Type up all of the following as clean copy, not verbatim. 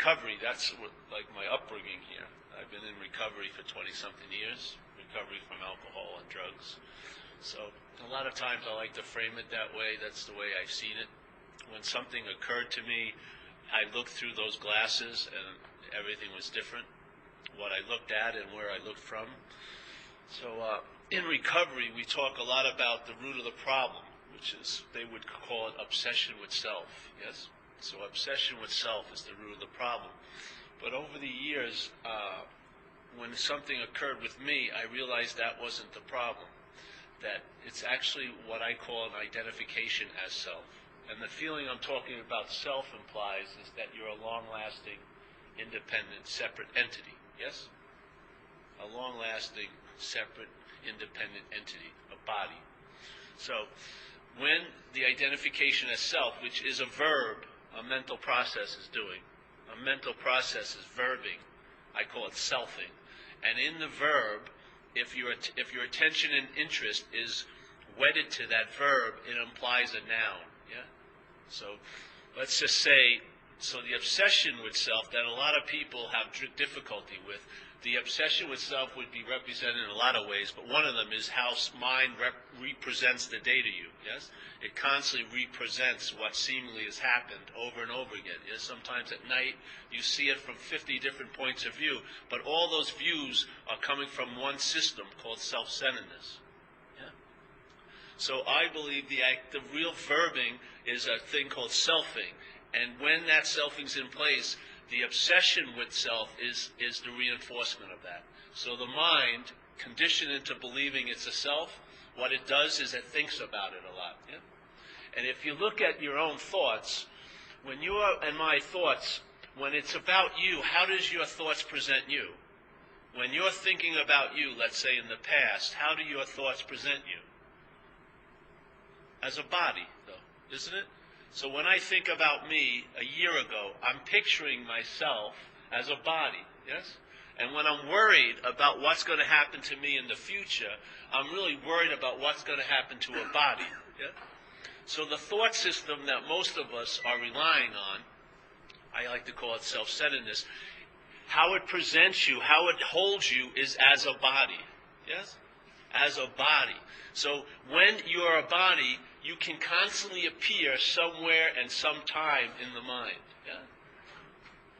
recovery, that's what, like my upbringing here. I've been in recovery for 20-something years, recovery from alcohol and drugs. So a lot of times I like to frame it that way. That's the way I've seen it. When something occurred to me, I looked through those glasses and everything was different, what I looked at and where I looked from. So in recovery, we talk a lot about the root of the problem, which is, they would call it obsession with self, yes? So obsession with self is the root of the problem. But over the years, when something occurred with me, I realized that wasn't the problem, that it's actually what I call an identification as self. And the feeling I'm talking about self implies is that you're a long-lasting, independent, separate entity, yes? A long-lasting, separate, independent entity, a body. So when the identification as self, which is a verb, a mental process is doing, a mental process is verbing, I call it selfing. And in the verb, if your attention and interest is wedded to that verb, it implies a noun. Yeah? So let's just say, so the obsession with self that a lot of people have difficulty with, the obsession with self would be represented in a lot of ways, but one of them is how mind represents the day to you, yes? It constantly represents what seemingly has happened over and over again. Yes? Sometimes at night you see it from 50 different points of view, but all those views are coming from one system called self-centeredness. Yeah? So I believe the real verbing is a thing called selfing, and when that selfing's in place, the obsession with self is the reinforcement of that. So the mind, conditioned into believing it's a self, what it does is it thinks about it a lot. Yeah? And if you look at your own thoughts, when you and my thoughts, when it's about you, how does your thoughts present you? When you're thinking about you, let's say in the past, how do your thoughts present you? As a body, though, isn't it? So when I think about me a year ago, I'm picturing myself as a body, yes? And when I'm worried about what's going to happen to me in the future, I'm really worried about what's going to happen to a body. Yeah? So the thought system that most of us are relying on, I like to call it self-centeredness, how it presents you, how it holds you is as a body. Yes? As a body. So when you're a body, you can constantly appear somewhere and sometime in the mind. Yeah?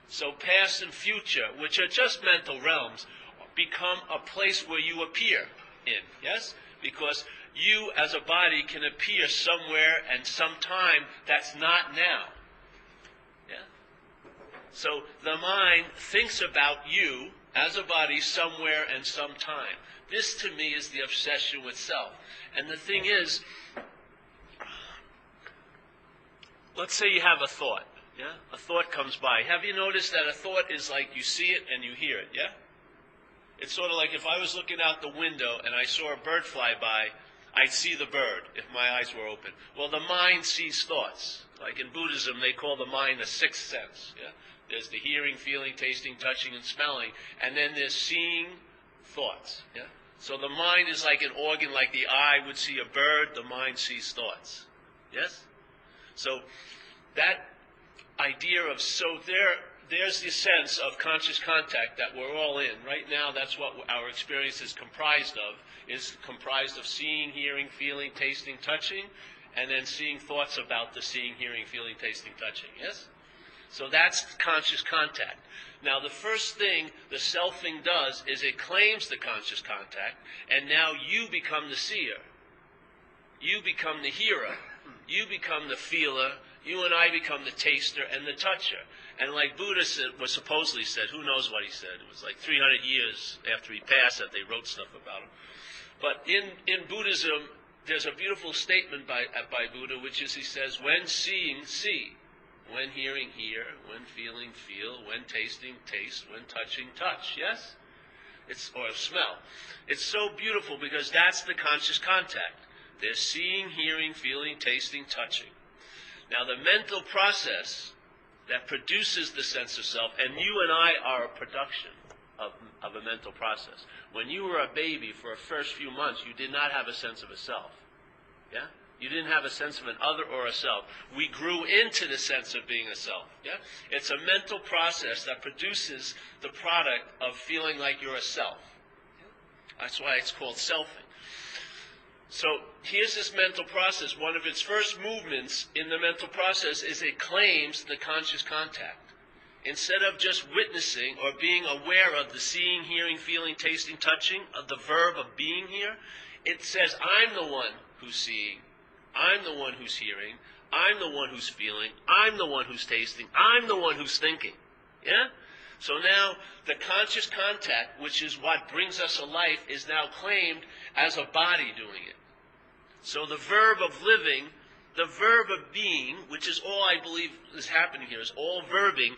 So past and future, which are just mental realms, become a place where you appear in. Yes? Because you as a body can appear somewhere and sometime that's not now. Yeah? So the mind thinks about you as a body somewhere and sometime. This to me is the obsession with self. And the thing is, let's say you have a thought. Yeah? A thought comes by. Have you noticed that a thought is like you see it and you hear it, yeah? It's sort of like if I was looking out the window and I saw a bird fly by, I'd see the bird if my eyes were open. Well, the mind sees thoughts. Like in Buddhism, they call the mind a sixth sense. Yeah? There's the hearing, feeling, tasting, touching, and smelling. And then there's seeing thoughts. Yeah? So the mind is like an organ, like the eye would see a bird, the mind sees thoughts. Yes? So that idea of, there's the sense of conscious contact that we're all in. Right now, that's what our experience is comprised of seeing, hearing, feeling, tasting, touching, and then seeing thoughts about the seeing, hearing, feeling, tasting, touching. Yes? So that's conscious contact. Now, the first thing the selfing does is it claims the conscious contact, and now you become the seer. You become the hearer. You become the feeler. You and I become the taster and the toucher. And like Buddha was supposedly said, who knows what he said? It was like 300 years after he passed that they wrote stuff about him. But in Buddhism, there's a beautiful statement by Buddha, which is, he says, when seeing, see. When hearing, hear. When feeling, feel. When tasting, taste. When touching, touch. Yes? Or smell. It's so beautiful because that's the conscious contact. There's seeing, hearing, feeling, tasting, touching. Now, the mental process that produces the sense of self, and you and I are a production of a mental process. When you were a baby for the first few months, you did not have a sense of a self. Yeah? You didn't have a sense of an other or a self. We grew into the sense of being a self. Yeah? It's a mental process that produces the product of feeling like you're a self. That's why it's called selfing. So here's this mental process. One of its first movements in the mental process is it claims the conscious contact. Instead of just witnessing or being aware of the seeing, hearing, feeling, tasting, touching, of the verb of being here, it says, I'm the one who's seeing, I'm the one who's hearing, I'm the one who's feeling, I'm the one who's tasting, I'm the one who's thinking. Yeah? So now the conscious contact, which is what brings us a life, is now claimed as a body doing it. So the verb of living, the verb of being, which is all I believe is happening here, is all verbing,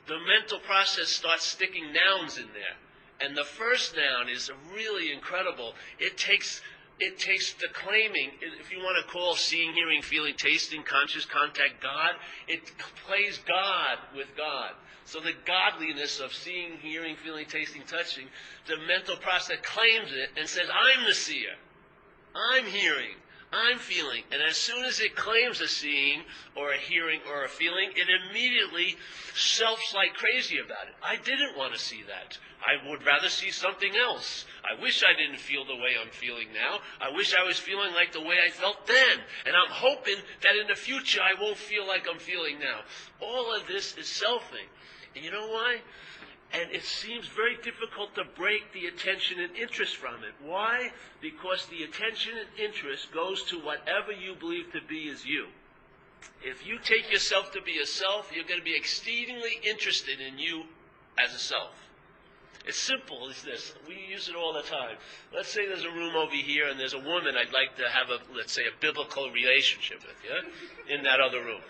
the mental process starts sticking nouns in there. And the first noun is really incredible. It takes the claiming, if you want to call seeing, hearing, feeling, tasting, conscious contact God, it plays God with God. So the godliness of seeing, hearing, feeling, tasting, touching, the mental process claims it and says, I'm the seer. I'm hearing. I'm feeling. And as soon as it claims a seeing or a hearing or a feeling, it immediately selfs like crazy about it. I didn't want to see that. I would rather see something else. I wish I didn't feel the way I'm feeling now. I wish I was feeling like the way I felt then. And I'm hoping that in the future I won't feel like I'm feeling now. All of this is selfing. And you know why? And it seems very difficult to break the attention and interest from it. Why? Because the attention and interest goes to whatever you believe to be is you. If you take yourself to be a self, you're going to be exceedingly interested in you as a self. It's simple as this. We use it all the time. Let's say there's a room over here and there's a woman I'd like to have let's say, a biblical relationship with, yeah? In that other room.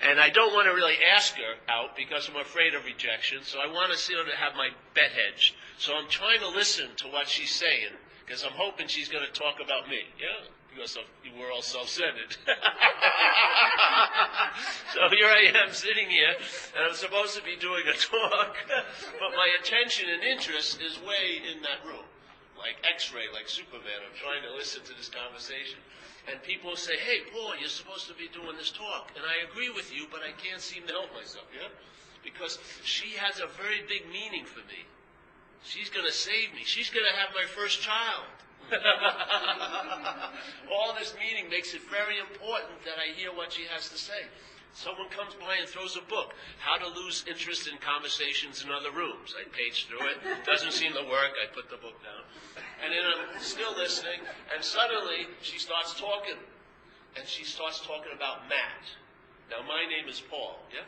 And I don't want to really ask her out because I'm afraid of rejection, so I want to see her to have my bet hedged. So I'm trying to listen to what she's saying because I'm hoping she's going to talk about me, yeah? Because we're all self-centered. So here I am sitting here, and I'm supposed to be doing a talk, but my attention and interest is way in that room. Like X-ray, like Superman. I'm trying to listen to this conversation. And people say, hey, Paul, you're supposed to be doing this talk. And I agree with you, but I can't seem to help myself, yeah? Because she has a very big meaning for me. She's going to save me. She's going to have my first child. All this meaning makes it very important that I hear what she has to say. Someone comes by and throws a book, How to Lose Interest in Conversations in Other Rooms. I page through it. Doesn't seem to work. I put the book down. And then I'm still listening, and suddenly she starts talking. And she starts talking about Matt. Now, my name is Paul, yeah?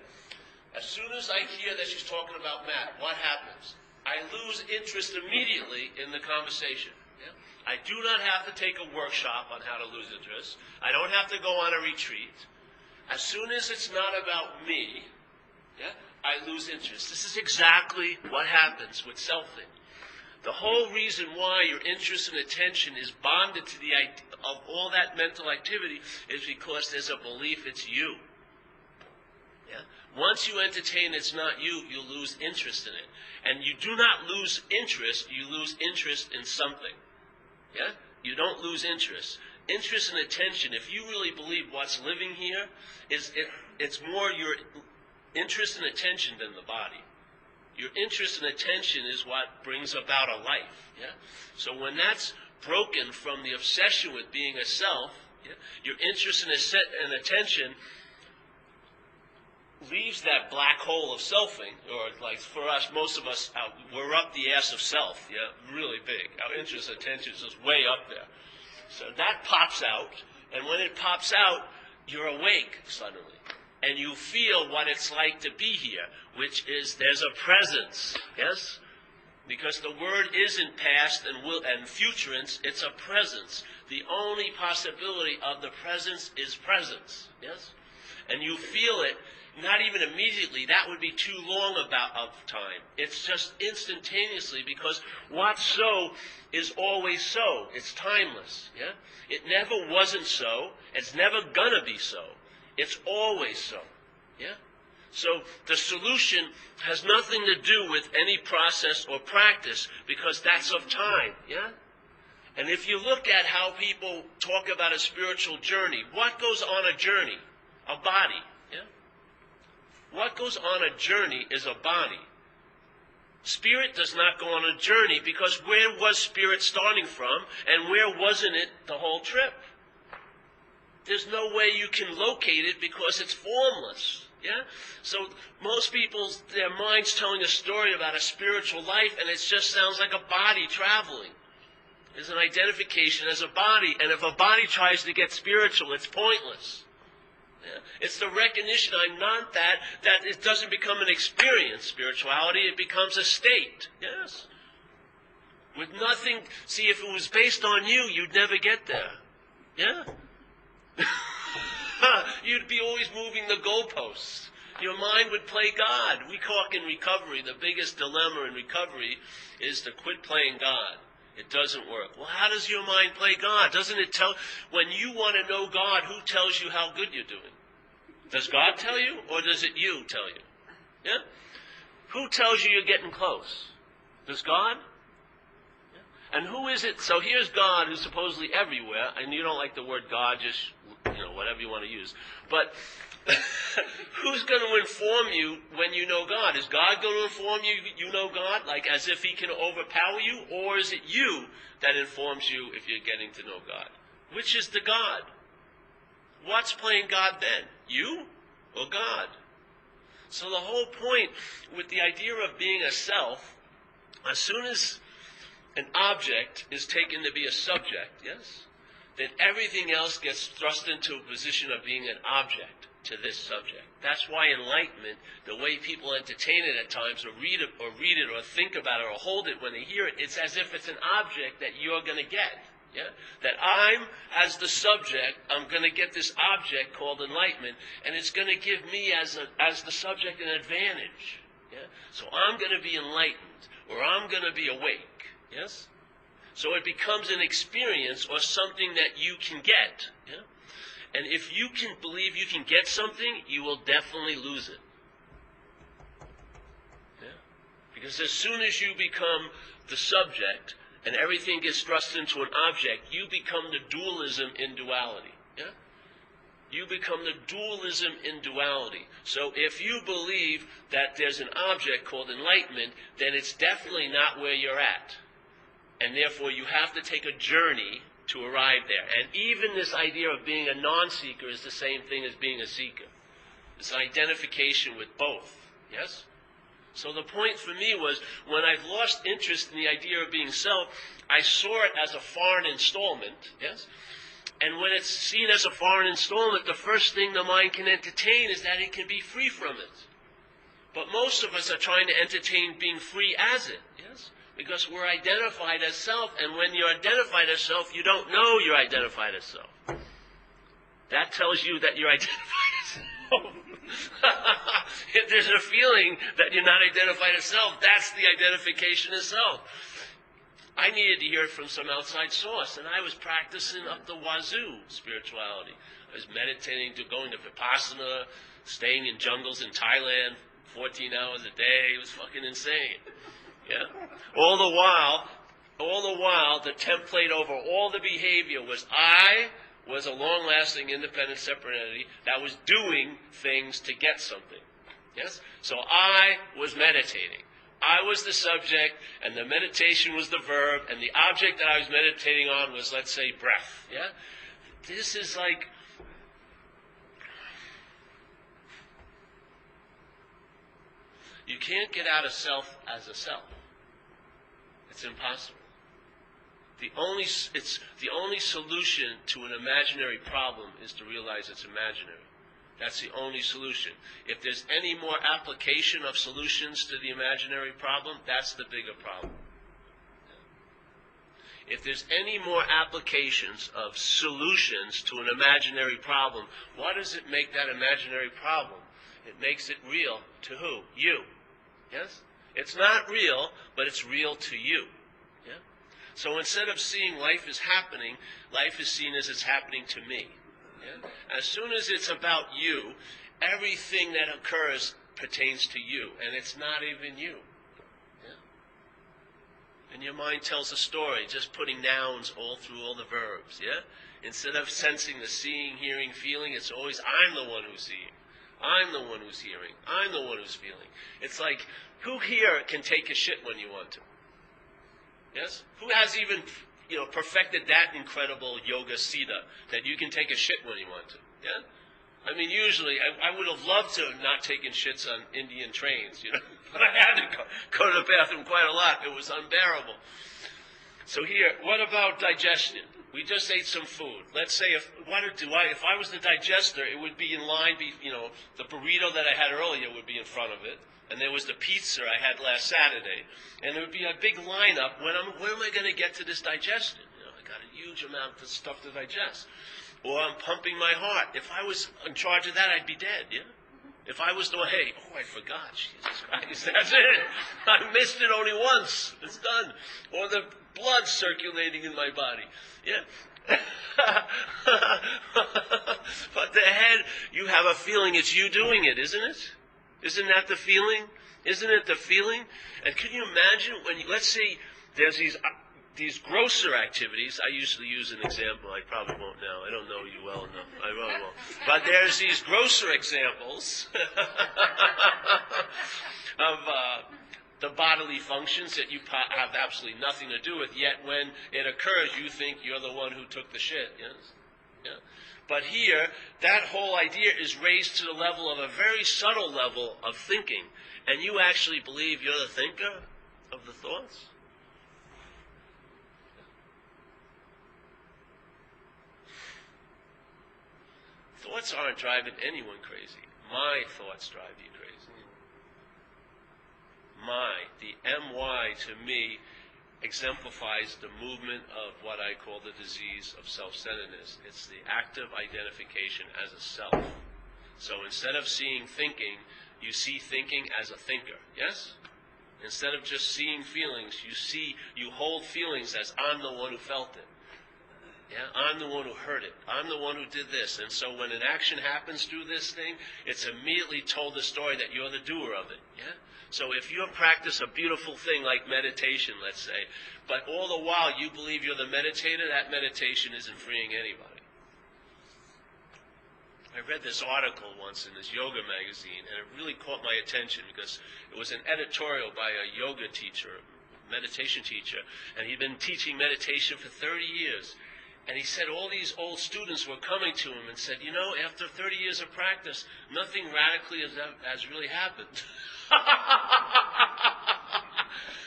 As soon as I hear that she's talking about Matt, what happens? I lose interest immediately in the conversation. Yeah? I do not have to take a workshop on how to lose interest. I don't have to go on a retreat. As soon as it's not about me, yeah, I lose interest. This is exactly what happens with selfing. The whole reason why your interest and attention is bonded to the idea of all that mental activity is because there's a belief it's you. Yeah? Once you entertain it's not you, you lose interest in it. And you do not lose interest, you lose interest in something. Yeah? You don't lose interest. Interest and attention, if you really believe what's living here, it's more your interest and attention than the body. Your interest and attention is what brings about a life. Yeah? So when that's broken from the obsession with being a self, yeah, your interest and attention leaves that black hole of selfing, or like for us, most of us, we're up the ass of self, yeah, really big. Our interest and attention is just way up there. So that pops out, and when it pops out, you're awake suddenly. And you feel what it's like to be here, which is there's a presence, yes? Because the word isn't past and futurance, it's a presence. The only possibility of the presence is presence, yes? And you feel it, not even immediately, that would be too long of time. It's just instantaneously, because what's so is always so. It's timeless, yeah? It never wasn't so, it's never gonna be so. It's always so, yeah? So the solution has nothing to do with any process or practice, because that's of time, yeah? And if you look at how people talk about a spiritual journey, what goes on a journey? A body. Yeah? What goes on a journey is a body. Spirit does not go on a journey, because where was spirit starting from, and where wasn't it the whole trip? There's no way you can locate it because it's formless. Yeah? So most people, their mind's telling a story about a spiritual life, and it just sounds like a body traveling. There's an identification as a body, and if a body tries to get spiritual, it's pointless. Yeah? It's the recognition, I'm not that it doesn't become an experience, spirituality, it becomes a state. Yes? With nothing, see, if it was based on you, you'd never get there. Yeah? You'd be always moving the goalposts. Your mind would play God. We talk in recovery, the biggest dilemma in recovery is to quit playing God. It doesn't work. Well, how does your mind play God? Doesn't it tell, when you want to know God, who tells you how good you're doing? Does God tell you, or does it you tell you? Yeah? Who tells you you're getting close? Does God? Yeah. And who is it? So here's God, who's supposedly everywhere, and you don't like the word God, just, whatever you want to use. But who's going to inform you when you know God? Is God going to inform you you know God, like as if he can overpower you? Or is it you that informs you if you're getting to know God? Which is the God? What's playing God then? You or God? So the whole point with the idea of being a self, as soon as an object is taken to be a subject, yes, then everything else gets thrust into a position of being an object to this subject. That's why enlightenment, the way people entertain it at times, or read it or think about it or hold it when they hear it, it's as if it's an object that you're going to get. Yeah? That I'm, as the subject, I'm going to get this object called enlightenment, and it's going to give me, as the subject, an advantage. Yeah? So I'm going to be enlightened, or I'm going to be awake. Yes? So it becomes an experience or something that you can get. Yeah? And if you can believe you can get something, you will definitely lose it. Yeah? Because as soon as you become the subject and everything gets thrust into an object, you become the dualism in duality. Yeah? You become the dualism in duality. So if you believe that there's an object called enlightenment, then it's definitely not where you're at. And therefore you have to take a journey to arrive there. And even this idea of being a non-seeker is the same thing as being a seeker. It's an identification with both. Yes? So the point for me was, when I've lost interest in the idea of being self, I saw it as a foreign installment. Yes? And when it's seen as a foreign installment, the first thing the mind can entertain is that it can be free from it. But most of us are trying to entertain being free as it. Yes? Because we're identified as self, and when you're identified as self, you don't know you're identified as self. That tells you that you're identified as self. If there's a feeling that you're not identified as self, that's the identification as self. I needed to hear it from some outside source, and I was practicing up the wazoo spirituality. I was meditating, going to Vipassana, staying in jungles in Thailand, 14 hours a day. It was fucking insane. Yeah. All the while, the template over all the behavior was I was a long-lasting, independent, separate entity that was doing things to get something. Yes? So I was meditating. I was the subject, and the meditation was the verb, and the object that I was meditating on was, let's say, breath. Yeah? This is like... You can't get out of self as a self. It's impossible. The only solution to an imaginary problem is to realize it's imaginary. That's the only solution. If there's any more application of solutions to the imaginary problem, that's the bigger problem. If there's any more applications of solutions to an imaginary problem, what does it make that imaginary problem? It makes it real to who? You. Yes? It's not real, but it's real to you. Yeah? So instead of seeing life as happening, life is seen as it's happening to me. Yeah? As soon as it's about you, everything that occurs pertains to you, and it's not even you. Yeah? And your mind tells a story, just putting nouns all through all the verbs, yeah? Instead of sensing the seeing, hearing, feeling, it's always, I'm the one who's seeing. I'm the one who's hearing. I'm the one who's feeling. It's like, who here can take a shit when you want to? Yes? Who has even, perfected that incredible yoga siddha that you can take a shit when you want to? Yeah? I mean, usually, I would have loved to have not taken shits on Indian trains, but I had to go to the bathroom quite a lot. It was unbearable. So here, what about digestion? We just ate some food. Let's say if I was the digester, it would be in line. The burrito that I had earlier would be in front of it, and there was the pizza I had last Saturday, and there would be a big lineup. When am I going to get to this digestion? I got a huge amount of stuff to digest. Or I'm pumping my heart. If I was in charge of that, I'd be dead, yeah? If I was I forgot, Jesus Christ, that's it. I missed it only once. It's done. Or the blood circulating in my body, yeah? But the head, you have a feeling it's you doing it, isn't it? Isn't that the feeling? Isn't it the feeling? And can you imagine let's say there's these grosser activities. I usually use an example. I probably won't now. I don't know you well enough. I really won't. But there's these grosser examples of the bodily functions that you have absolutely nothing to do with, yet when it occurs, you think you're the one who took the shit. Yes? Yeah. But here, that whole idea is raised to the level of a very subtle level of thinking, and you actually believe you're the thinker of the thoughts? Thoughts aren't driving anyone crazy. My thoughts drive you crazy. The MY to me exemplifies the movement of what I call the disease of self-centeredness. It's the active identification as a self. So instead of seeing thinking, you see thinking as a thinker. Yes? Instead of just seeing feelings, you hold feelings as I'm the one who felt it. Yeah, I'm the one who heard it. I'm the one who did this. And so when an action happens through this thing, it's immediately told the story that you're the doer of it. Yeah? So if you practice a beautiful thing like meditation, let's say, but all the while you believe you're the meditator, that meditation isn't freeing anybody. I read this article once in this yoga magazine, and it really caught my attention because it was an editorial by a yoga teacher, meditation teacher, and he'd been teaching meditation for 30 years. And he said all these old students were coming to him and said, after 30 years of practice, nothing radically has really happened.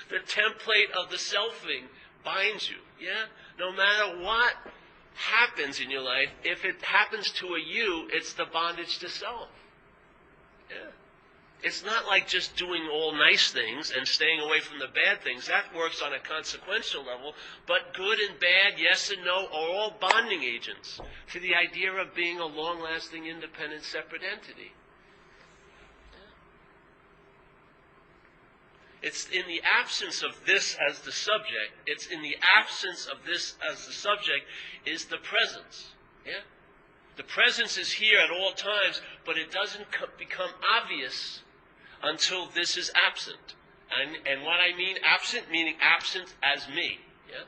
The template of the selfing binds you, yeah? No matter what happens in your life, if it happens to a you, it's the bondage to self. Yeah. It's not like just doing all nice things and staying away from the bad things. That works on a consequential level. But good and bad, yes and no, are all bonding agents to the idea of being a long-lasting, independent, separate entity. It's in the absence of this as the subject, it's in the absence of this as the subject is the presence. Yeah? The presence is here at all times, but it doesn't become obvious until this is absent. And what I mean absent, meaning absent as me. Yeah?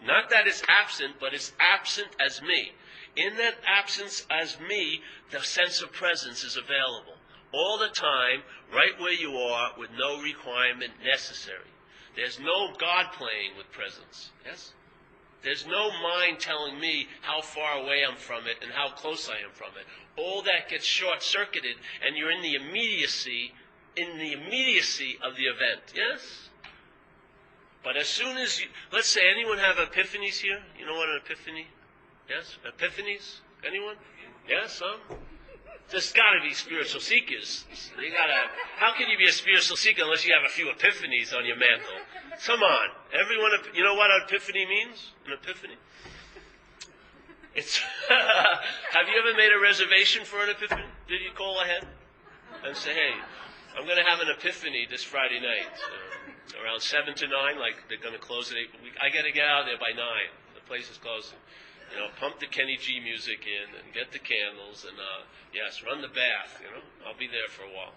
Not that it's absent, but it's absent as me. In that absence as me, the sense of presence is available. All the time, right where you are, with no requirement necessary. There's no God playing with presence. Yes? There's no mind telling me how far away I'm from it and how close I am from it. All that gets short-circuited, and you're in the immediacy of the event. Yes? But as soon as let's say, anyone have epiphanies here? You know what an epiphany? Yes? Epiphanies? Anyone? Yes, some? There's got to be spiritual seekers. How can you be a spiritual seeker unless you have a few epiphanies on your mantle? Come on. Everyone, you know what an epiphany means? An epiphany? It's have you ever made a reservation for an epiphany? Did you call ahead and say, hey, I'm going to have an epiphany this Friday night, around 7 to 9, like they're going to close at 8. I got to get out of there by 9. The place is closing. Pump the Kenny G music in and get the candles and, yes, run the bath, I'll be there for a while.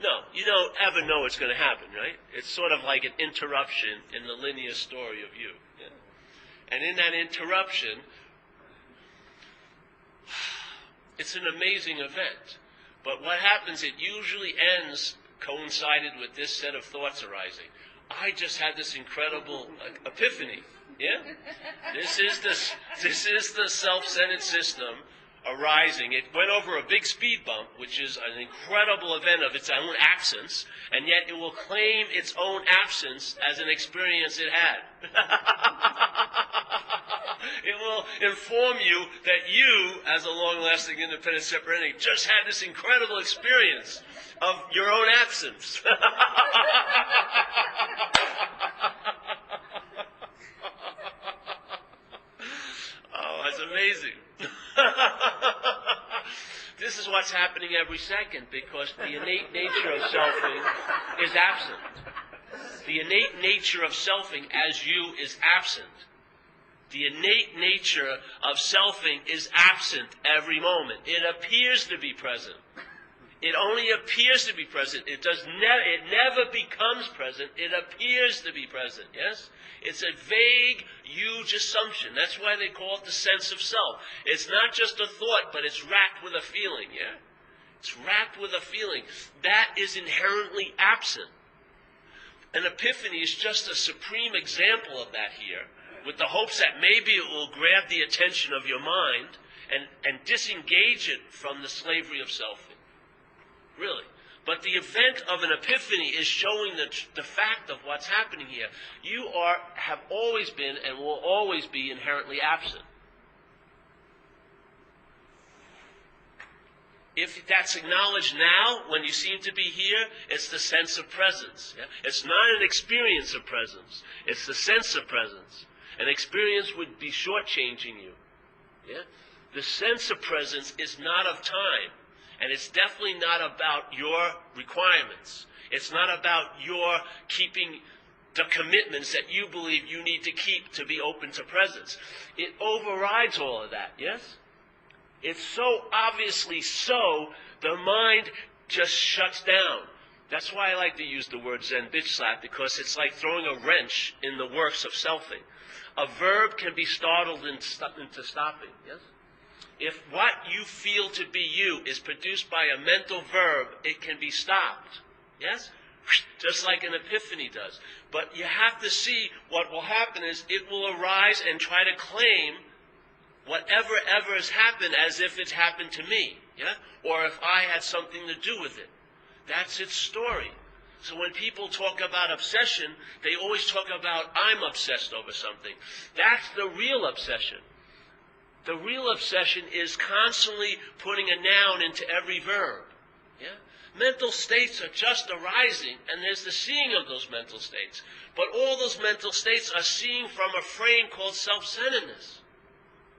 No, you don't ever know what's going to happen, right? It's sort of like an interruption in the linear story of you. Yeah? And in that interruption, it's an amazing event. But what happens, it usually ends coincided with this set of thoughts arising. I just had this incredible epiphany. Yeah? This is the self-centered system arising. It went over a big speed bump, which is an incredible event of its own absence, and yet it will claim its own absence as an experience it had. It will inform you that you, as a long-lasting independent separate entity, just had this incredible experience of your own absence. Oh, that's amazing. This is what's happening every second, because the innate nature of selfing is absent. The innate nature of selfing as you is absent. The innate nature of selfing is absent every moment. It appears to be present. It only appears to be present. It never becomes present. It appears to be present. Yes? It's a vague, huge assumption. That's why they call it the sense of self. It's not just a thought, but it's racked with a feeling. Yeah? It's racked with a feeling. That is inherently absent. An epiphany is just a supreme example of that here, with the hopes that maybe it will grab the attention of your mind and disengage it from the slavery of selfing. Really. But the event of an epiphany is showing the fact of what's happening here. You have always been and will always be inherently absent. If that's acknowledged now, when you seem to be here, it's the sense of presence. Yeah? It's not an experience of presence. It's the sense of presence. An experience would be shortchanging you. Yeah? The sense of presence is not of time. And it's definitely not about your requirements. It's not about your keeping the commitments that you believe you need to keep to be open to presence. It overrides all of that, yes? It's so obviously so, the mind just shuts down. That's why I like to use the word Zen bitch slap, because it's like throwing a wrench in the works of selfing. A verb can be startled into stopping, yes? If what you feel to be you is produced by a mental verb, it can be stopped. Yes? Just like an epiphany does. But you have to see what will happen is it will arise and try to claim whatever ever has happened as if it's happened to me. Yeah? Or if I had something to do with it. That's its story. So when people talk about obsession, they always talk about I'm obsessed over something. That's the real obsession. The real obsession is constantly putting a noun into every verb. Yeah? Mental states are just arising, and there's the seeing of those mental states. But all those mental states are seeing from a frame called self-centeredness.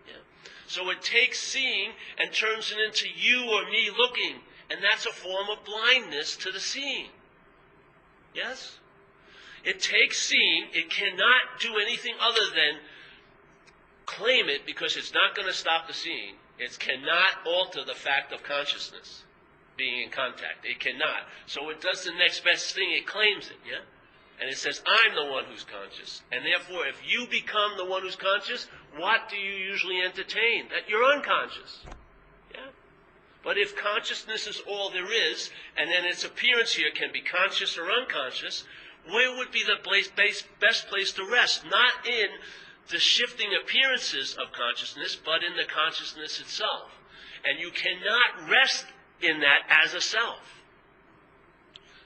Yeah? So it takes seeing and turns it into you or me looking, and that's a form of blindness to the seeing. Yes? It takes seeing. It cannot do anything other than claim it, because it's not going to stop the seeing. It cannot alter the fact of consciousness being in contact. It cannot. So it does the next best thing. It claims it, yeah? And it says, I'm the one who's conscious. And therefore, if you become the one who's conscious, what do you usually entertain? That you're unconscious. Yeah? But if consciousness is all there is, and then its appearance here can be conscious or unconscious, where would be the best place to rest? Not in the shifting appearances of consciousness, but in the consciousness itself. And you cannot rest in that as a self.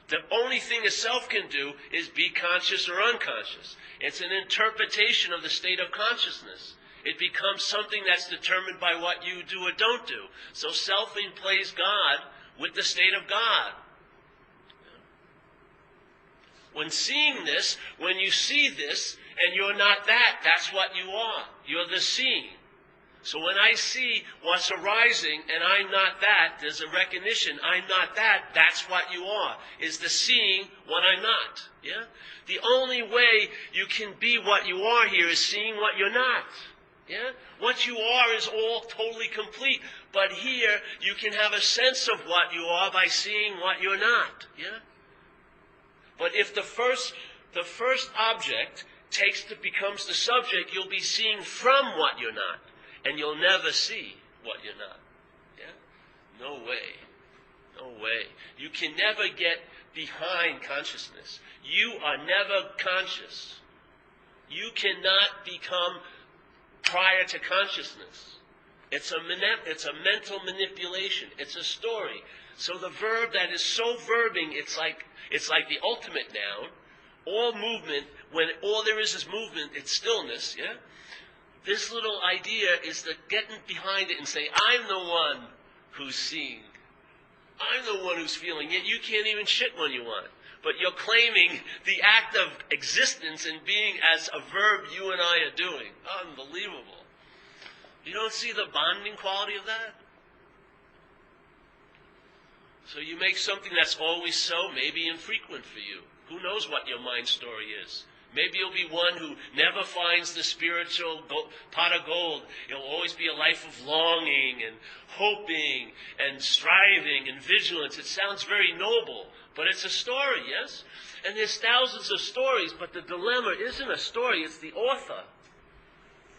The only thing a self can do is be conscious or unconscious. It's an interpretation of the state of consciousness. It becomes something that's determined by what you do or don't do. So selfing plays God with the state of God. When seeing this, when you see this, and you're not that, that's what you are. You're the seeing. So when I see what's arising and I'm not that, there's a recognition, I'm not that, that's what you are, is the seeing what I'm not. Yeah? The only way you can be what you are here is seeing what you're not. Yeah? What you are is all totally complete. But here, you can have a sense of what you are by seeing what you're not. Yeah? But if the first object becomes the subject, you'll be seeing from what you're not. And you'll never see what you're not. Yeah? No way. No way. You can never get behind consciousness. You are never conscious. You cannot become prior to consciousness. It's a mental manipulation. It's a story. So the verb that is so verbing, it's like the ultimate noun. All movement, when all there is movement, it's stillness, yeah? This little idea is the getting behind it and say, I'm the one who's seeing. I'm the one who's feeling. Yet you can't even shit when you want. But you're claiming the act of existence and being as a verb you and I are doing. Unbelievable. You don't see the bonding quality of that? So you make something that's always so, maybe infrequent for you. Who knows what your mind story is? Maybe you'll be one who never finds the spiritual pot of gold. It'll always be a life of longing and hoping and striving and vigilance. It sounds very noble, but it's a story, yes? And there's thousands of stories, but the dilemma isn't a story, it's the author.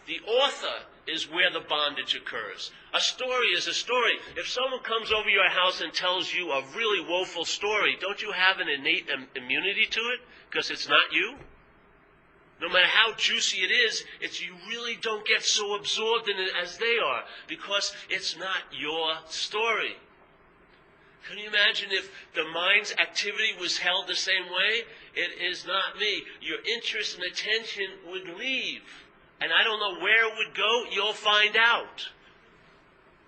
The author is where the bondage occurs. A story is a story. If someone comes over your house and tells you a really woeful story, don't you have an innate immunity to it? Because it's not you? No matter how juicy it is, you really don't get so absorbed in it as they are, because it's not your story. Can you imagine if the mind's activity was held the same way? It is not me. Your interest and attention would leave. And I don't know where it would go. You'll find out.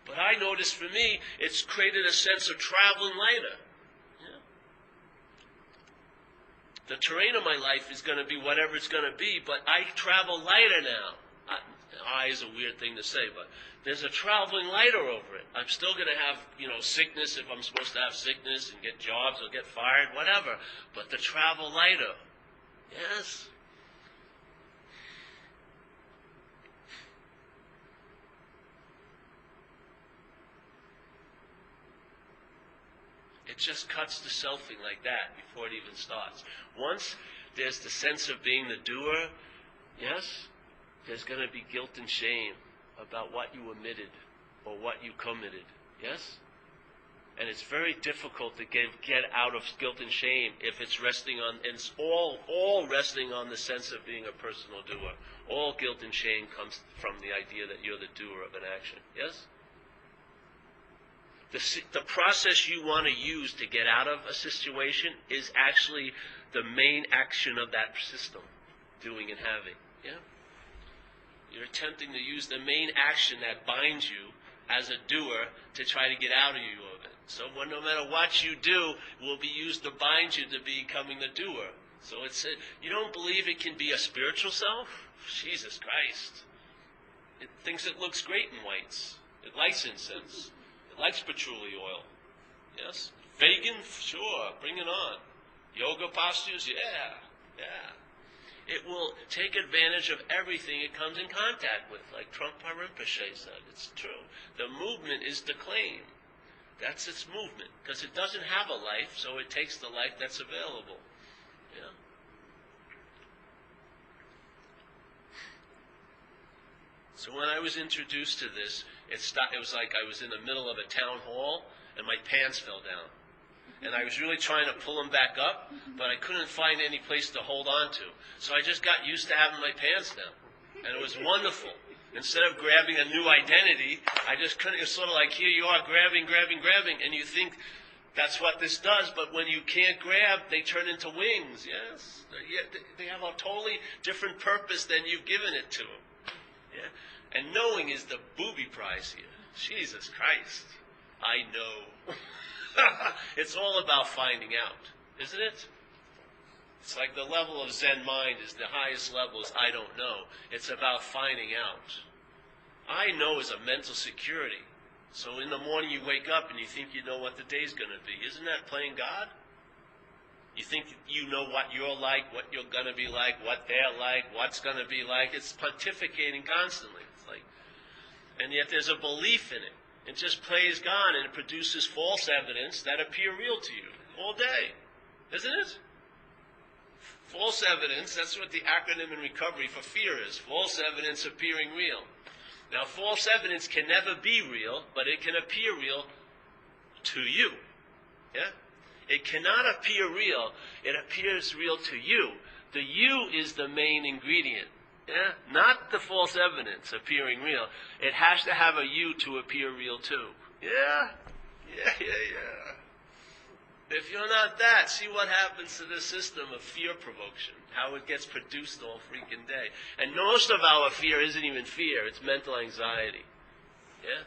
But I noticed for me, it's created a sense of traveling lighter. Yeah. The terrain of my life is going to be whatever it's going to be, but I travel lighter now. I is a weird thing to say, but there's a traveling lighter over it. I'm still going to have, sickness if I'm supposed to have sickness and get jobs or get fired, whatever. But the travel lighter. Yes. It just cuts to selfing like that before it even starts. Once there's the sense of being the doer, yes, there's going to be guilt and shame about what you omitted or what you committed, yes? And it's very difficult to get out of guilt and shame if it's resting on, and it's all resting on the sense of being a personal doer. All guilt and shame comes from the idea that you're the doer of an action, yes? The process you want to use to get out of a situation is actually the main action of that system, doing and having. Yeah? You're attempting to use the main action that binds you as a doer to try to get out of it. So no matter what you do, will be used to bind you to becoming the doer. So you don't believe it can be a spiritual self? Jesus Christ. It thinks it looks great in whites. It likes incense. It likes patchouli oil. Yes? Vegan? Sure. Bring it on. Yoga postures? Yeah. It will take advantage of everything it comes in contact with, like Trungpa Rinpoche said. It's true. The movement is the claim. That's its movement, because it doesn't have a life, so it takes the life that's available. Yeah. So when I was introduced to this, it was like I was in the middle of a town hall, and my pants fell down. And I was really trying to pull them back up, but I couldn't find any place to hold on to. So I just got used to having my pants down. And it was wonderful. Instead of grabbing a new identity, I just couldn't. It's sort of like, here you are, grabbing, and you think that's what this does, but when you can't grab, they turn into wings, yes? They have a totally different purpose than you've given it to them. Yeah? And knowing is the booby prize here. Jesus Christ. I know. It's all about finding out, isn't it? It's like the level of Zen mind is the highest level is I don't know. It's about finding out. I know is a mental security. So in the morning you wake up and you think you know what the day's going to be. Isn't that playing God? You think you know what you're like, what you're going to be like, what they're like, what's going to be like. It's pontificating constantly. It's like, And yet there's a belief in it. It just plays God, and it produces false evidence that appear real to you all day. Isn't it? False evidence, that's what the acronym in recovery for fear is. False evidence appearing real. Now, false evidence can never be real, but it can appear real to you. Yeah? It cannot appear real. It appears real to you. The you is the main ingredient. Yeah? Not the false evidence appearing real. It has to have a you to appear real too. Yeah? Yeah. If you're not that, see what happens to the system of fear provocation, how it gets produced all freaking day. And most of our fear isn't even fear, it's mental anxiety. Yeah?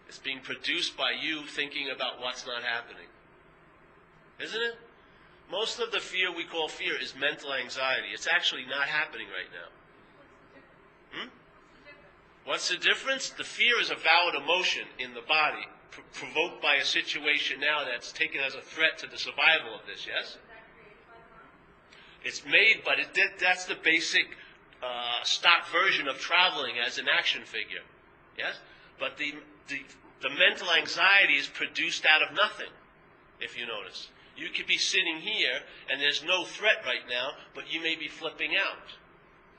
It's being produced by you thinking about what's not happening. Isn't it? Most of the fear we call fear is mental anxiety. It's actually not happening right now. What's the difference? The fear is a valid emotion in the body, provoked by a situation now that's taken as a threat to the survival of this, yes? It's made, but that's the basic stock version of traveling as an action figure, yes? But the mental anxiety is produced out of nothing, if you notice. You could be sitting here, and there's no threat right now, but you may be flipping out.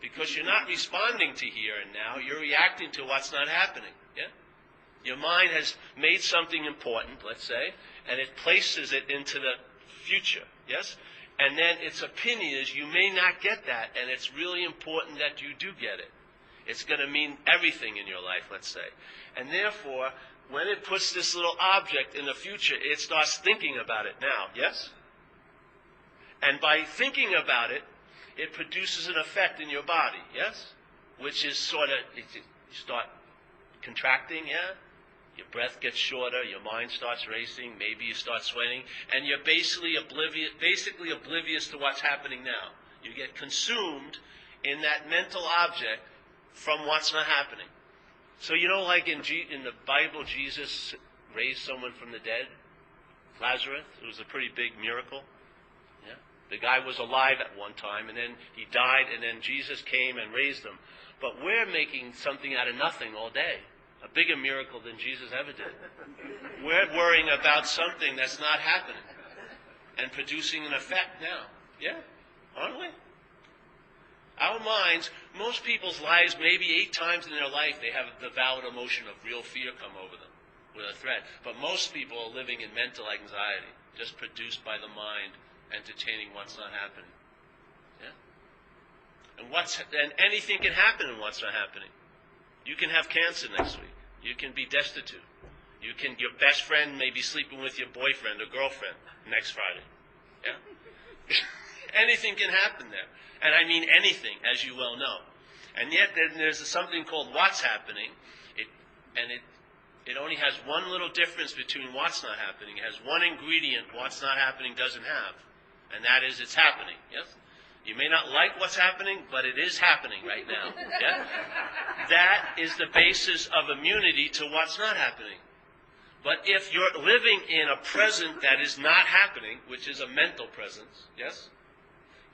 Because you're not responding to here and now, you're reacting to what's not happening. Yeah? Your mind has made something important, let's say, and it places it into the future. Yes? And then its opinion is you may not get that, and it's really important that you do get it. It's going to mean everything in your life, let's say. And therefore, when it puts this little object in the future, it starts thinking about it now. Yes? And by thinking about it, it produces an effect in your body, yes? Which is sort of, you start contracting, yeah? Your breath gets shorter, your mind starts racing, maybe you start sweating, and you're basically oblivious to what's happening now. You get consumed in that mental object from what's not happening. So you know, like in the Bible, Jesus raised someone from the dead, Lazarus. It was a pretty big miracle. Yeah? The guy was alive at one time, and then he died, and then Jesus came and raised him. But we're making something out of nothing all day. A bigger miracle than Jesus ever did. We're worrying about something that's not happening and producing an effect now. Yeah? Aren't we? Our minds, most people's lives, maybe 8 times in their life, they have the valid emotion of real fear come over them with a threat. But most people are living in mental anxiety, just produced by the mind, entertaining what's not happening. Yeah? And anything can happen in what's not happening. You can have cancer next week. You can be destitute. Your best friend may be sleeping with your boyfriend or girlfriend next Friday. Yeah? Anything can happen there. And I mean anything, as you well know. And yet there's something called what's happening. It only has one little difference between what's not happening. It has one ingredient what's not happening doesn't have. And that is it's happening. Yes? You may not like what's happening, but it is happening right now. Yeah? That is the basis of immunity to what's not happening. But if you're living in a present that is not happening, which is a mental presence, yes,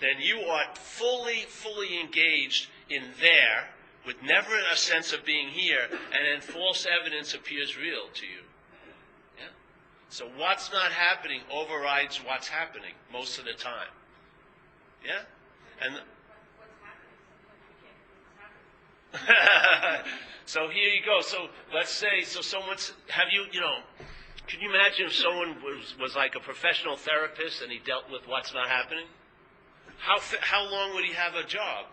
then you are fully engaged in there with never a sense of being here, and then false evidence appears real to you. Yeah? So what's not happening overrides what's happening most of the time. Yeah? And so here you go. So let's say, can you imagine if someone was like a professional therapist and he dealt with what's not happening? How long would he have a job?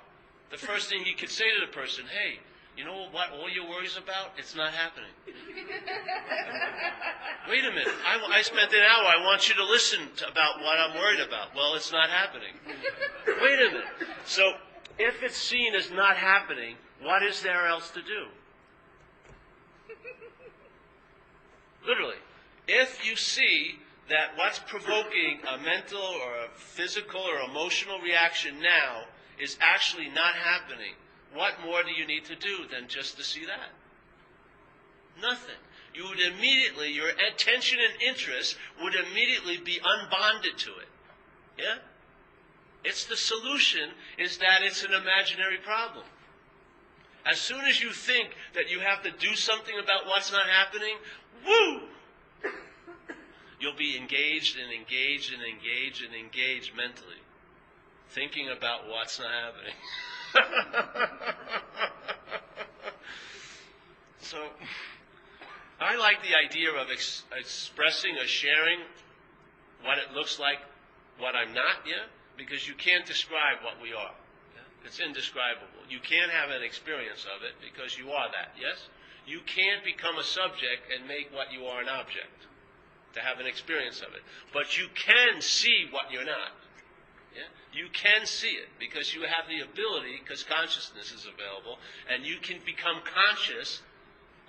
The first thing he could say to the person, hey, you know what all your worries about? It's not happening. Wait a minute. I spent an hour. I want you to listen about what I'm worried about. Well, it's not happening. Wait a minute. So if it's seen as not happening, what is there else to do? Literally. If you see that what's provoking a mental or a physical or emotional reaction now is actually not happening, what more do you need to do than just to see that? Nothing. You would immediately, your attention and interest would immediately be unbonded to it. Yeah? It's the solution is that it's an imaginary problem. As soon as you think that you have to do something about what's not happening, woo! You'll be engaged and engaged and engaged and engaged mentally, thinking about what's not happening. So, I like the idea of expressing or sharing what it looks like, what I'm not, yeah? Because you can't describe what we are. Yeah? It's indescribable. You can't have an experience of it because you are that, yes? You can't become a subject and make what you are an object to have an experience of it. But you can see what you're not. Yeah? You can see it because you have the ability, because consciousness is available, and you can become conscious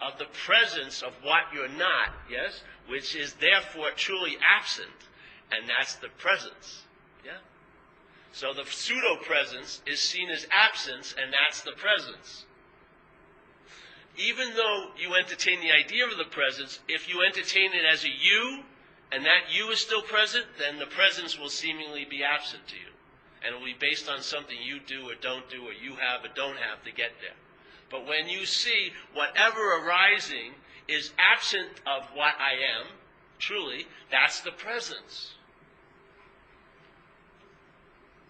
of the presence of what you're not, yes? Which is therefore truly absent, and that's the presence. Yeah? So the pseudo-presence is seen as absence, and that's the presence. Even though you entertain the idea of the presence, if you entertain it as a you, and that you is still present, then the presence will seemingly be absent to you. And it will be based on something you do or don't do, or you have or don't have to get there. But when you see whatever arising is absent of what I am, truly, that's the presence.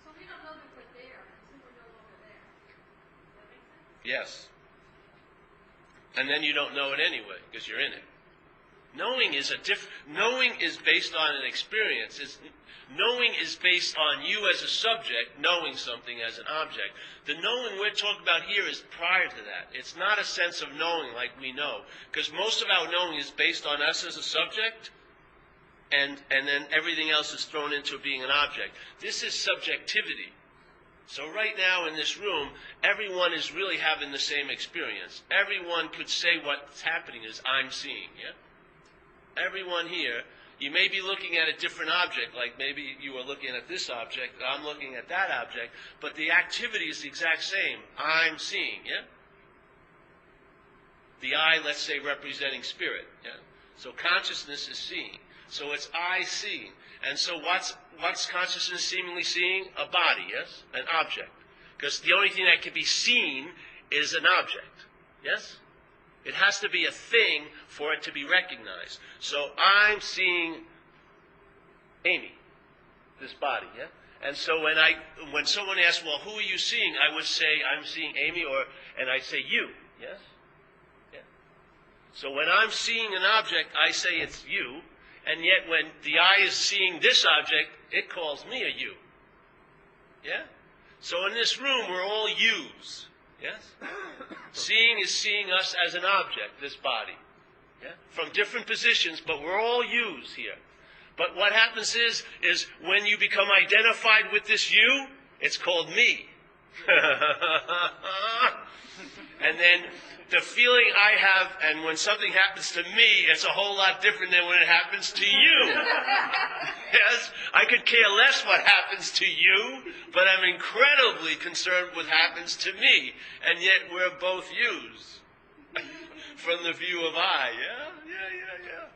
So we don't know that we're there until we're no longer there. Does that make sense? Yes. And then you don't know it anyway, because you're in it. Knowing is based on an experience. Knowing is based on you as a subject, knowing something as an object. The knowing we're talking about here is prior to that. It's not a sense of knowing like we know, because most of our knowing is based on us as a subject, and then everything else is thrown into being an object. This is subjectivity. So right now in this room, everyone is really having the same experience. Everyone could say what's happening is I'm seeing, yeah? Everyone here, you may be looking at a different object, like maybe you are looking at this object, I'm looking at that object, but the activity is the exact same. I'm seeing, yeah? The I, let's say, representing spirit, yeah? So consciousness is seeing. So it's I seeing. And so what's consciousness seemingly seeing? A body, yes? An object. Because the only thing that can be seen is an object, yes? It has to be a thing for it to be recognized. So I'm seeing Amy, this body, yeah? And so when someone asks, well, who are you seeing? I would say, I'm seeing Amy, and I say you, yes? Yeah. So when I'm seeing an object, I say it's you, and yet when the eye is seeing this object, it calls me a you. Yeah? So in this room, we're all yous. Yes? Seeing is seeing us as an object, this body. Yeah? From different positions, but we're all yous here. But what happens is when you become identified with this you, it's called me. And then the feeling I have, and when something happens to me, it's a whole lot different than when it happens to you. Yes? I could care less what happens to you, but I'm incredibly concerned with what happens to me. And yet we're both yous. From the view of I. Yeah.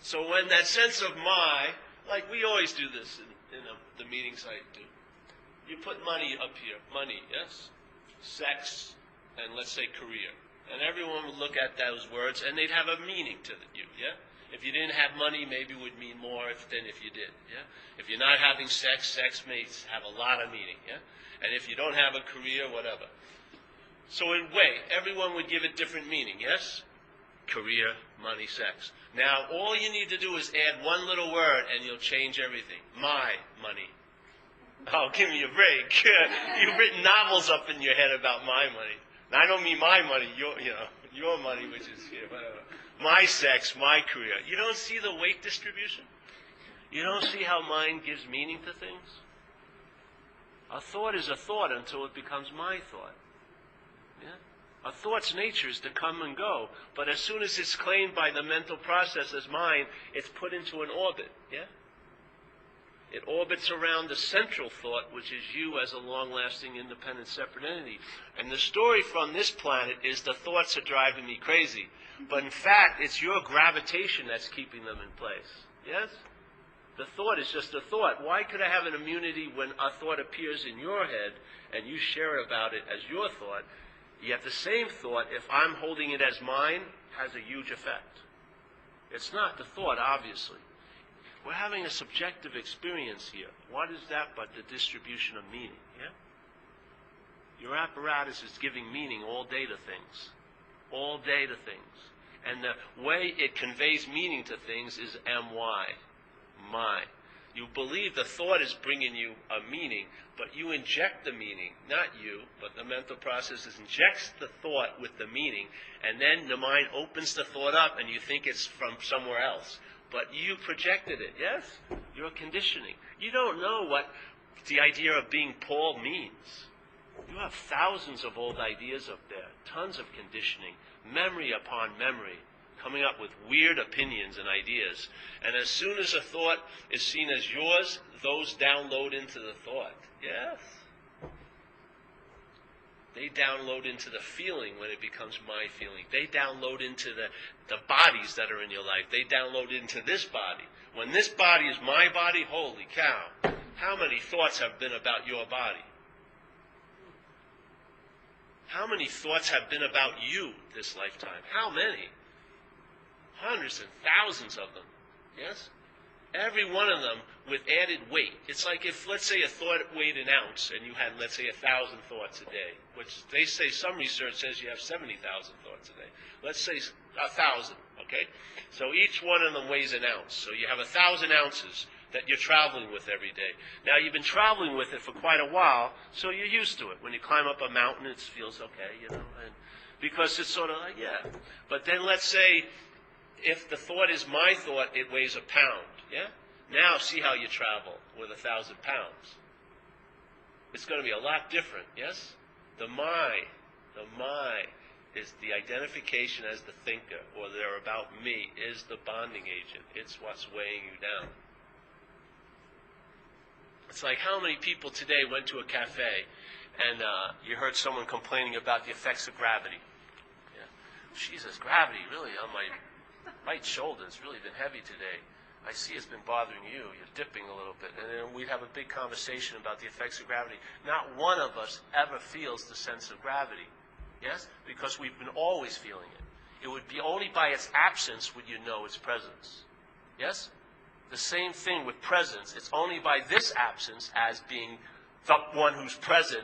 So when that sense of my, like we always do this in the meetings I do. You put money up here. Money, yes? Sex, and let's say career. And everyone would look at those words, and they'd have a meaning to you, yeah? If you didn't have money, maybe it would mean more than if you did, yeah? If you're not having sex, sex may have a lot of meaning, yeah? And if you don't have a career, whatever. So in a way, everyone would give it different meaning, yes? Career, money, sex. Now, all you need to do is add one little word, and you'll change everything. My money. Oh, give me a break. You've written novels up in your head about my money. Now, I don't mean my money, your money, which is whatever. My sex, my career. You don't see the weight distribution? You don't see how mind gives meaning to things? A thought is a thought until it becomes my thought. Yeah? A thought's nature is to come and go, but as soon as it's claimed by the mental process as mine, it's put into an orbit. Yeah? It orbits around the central thought, which is you as a long-lasting, independent, separate entity. And the story from this planet is the thoughts are driving me crazy. But in fact, it's your gravitation that's keeping them in place. Yes? The thought is just a thought. Why could I have an immunity when a thought appears in your head and you share about it as your thought? Yet the same thought, if I'm holding it as mine, has a huge effect. It's not the thought, obviously. We're having a subjective experience here. What is that but the distribution of meaning? Yeah? Your apparatus is giving meaning all day to things. All day to things. And the way it conveys meaning to things is my. My. You believe the thought is bringing you a meaning, but you inject the meaning, not you, but the mental process injects the thought with the meaning, and then the mind opens the thought up and you think it's from somewhere else. But you projected it, yes? You're conditioning. You don't know what the idea of being Paul means. You have thousands of old ideas up there, tons of conditioning, memory upon memory, coming up with weird opinions and ideas. And as soon as a thought is seen as yours, those download into the thought. Yes. They download into the feeling when it becomes my feeling. They download into the bodies that are in your life. They download into this body. When this body is my body, holy cow, how many thoughts have been about your body? How many thoughts have been about you this lifetime? How many? Hundreds and thousands of them. Yes? Every one of them with added weight. It's like if, let's say, a thought weighed an ounce and you had, let's say, 1,000 thoughts a day, which they say, some research says you have 70,000 thoughts a day. Let's say 1,000, okay? So each one of them weighs an ounce. So you have 1,000 ounces that you're traveling with every day. Now, you've been traveling with it for quite a while, so you're used to it. When you climb up a mountain, it feels okay, and because it's sort of like, yeah. But then let's say, if the thought is my thought, it weighs a pound, yeah? Now see how you travel with 1,000 pounds. It's going to be a lot different, yes? The my is the identification as the thinker, or they're about me, is the bonding agent. It's what's weighing you down. It's like how many people today went to a cafe and you heard someone complaining about the effects of gravity. Yeah. Jesus, gravity really on my right shoulder has really been heavy today. I see it's been bothering you. You're dipping a little bit. And then we'd have a big conversation about the effects of gravity. Not one of us ever feels the sense of gravity. Yes? Because we've been always feeling it. It would be only by its absence would you know its presence. Yes? The same thing with presence. It's only by this absence as being the one who's present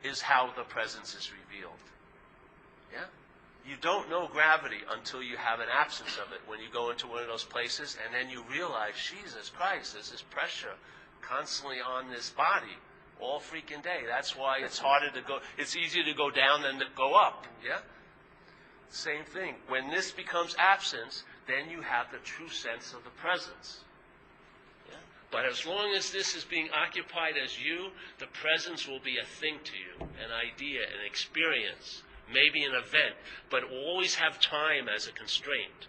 is how the presence is revealed. Yeah? You don't know gravity until you have an absence of it. When you go into one of those places and then you realize, Jesus Christ, there's this pressure constantly on this body all freaking day. That's why it's harder to go. It's easier to go down than to go up. Yeah? Same thing. When this becomes absence, then you have the true sense of the presence. Yeah? But as long as this is being occupied as you, the presence will be a thing to you, an idea, an experience. Maybe an event, but always have time as a constraint.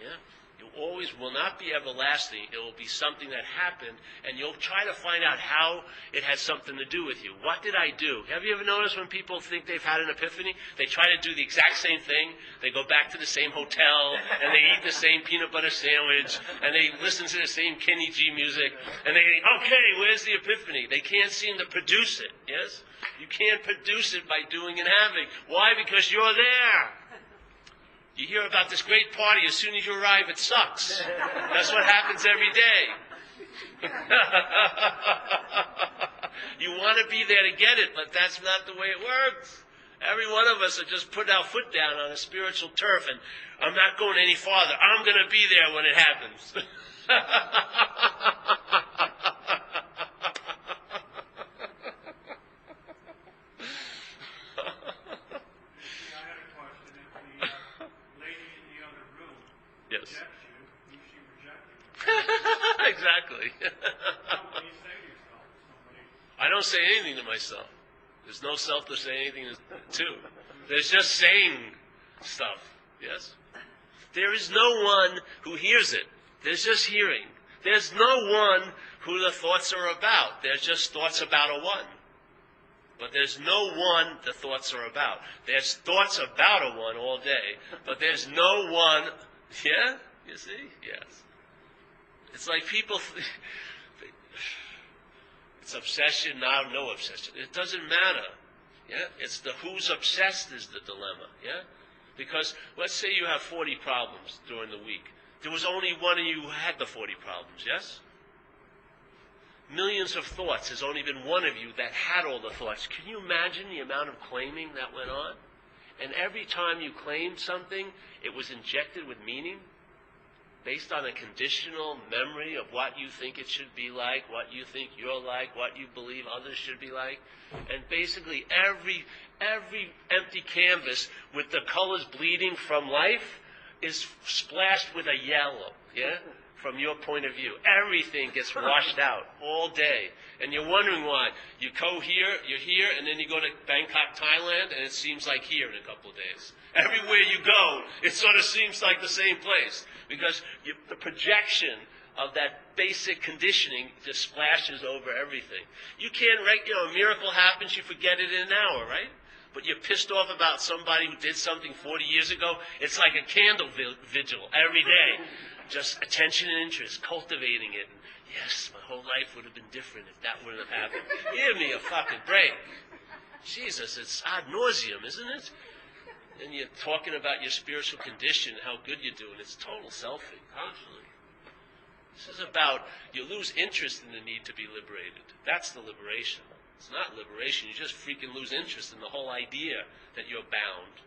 Yeah? You always will not be everlasting. It will be something that happened, and you'll try to find out how it has something to do with you. What did I do? Have you ever noticed when people think they've had an epiphany? They try to do the exact same thing. They go back to the same hotel, and they eat the same peanut butter sandwich, and they listen to the same Kenny G music, and they think, okay, where's the epiphany? They can't seem to produce it, yes? You can't produce it by doing and having. Why? Because you're there. You hear about this great party. As soon as you arrive, it sucks. That's what happens every day. You want to be there to get it, but that's not the way it works. Every one of us are just putting our foot down on a spiritual turf, and I'm not going any farther. I'm going to be there when it happens. Exactly. I don't say anything to myself. There's no self to say anything to. There's just saying stuff. Yes? There is no one who hears it. There's just hearing. There's no one who the thoughts are about. There's just thoughts about a one. But there's no one the thoughts are about. There's thoughts about a one all day, but there's no one. Yeah? You see? Yes. It's like people, it's obsession, now no obsession. It doesn't matter. Yeah? It's the who's obsessed is the dilemma. Yeah? Because let's say you have 40 problems during the week. There was only one of you who had the 40 problems, yes? Millions of thoughts. There's only been one of you that had all the thoughts. Can you imagine the amount of claiming that went on? And every time you claimed something, it was injected with meaning based on a conditional memory of what you think it should be like, what you think you're like, what you believe others should be like. And basically every empty canvas with the colors bleeding from life is splashed with a yellow, yeah? From your point of view. Everything gets washed out all day. And you're wondering why. You go here, you're here, and then you go to Bangkok, Thailand, and it seems like here in a couple of days. Everywhere you go, it sort of seems like the same place. Because the projection of that basic conditioning just splashes over everything. You can't, a miracle happens, you forget it in an hour, right? But you're pissed off about somebody who did something 40 years ago. It's like a candle vigil every day. Just attention and interest, cultivating it. And yes, my whole life would have been different if that wouldn't have happened. Give me a fucking break. Jesus, it's ad nauseum, isn't it? And you're talking about your spiritual condition, how good you're doing. It's total selfing, constantly. This is about, you lose interest in the need to be liberated. That's the liberation. It's not liberation. You just freaking lose interest in the whole idea that you're bound.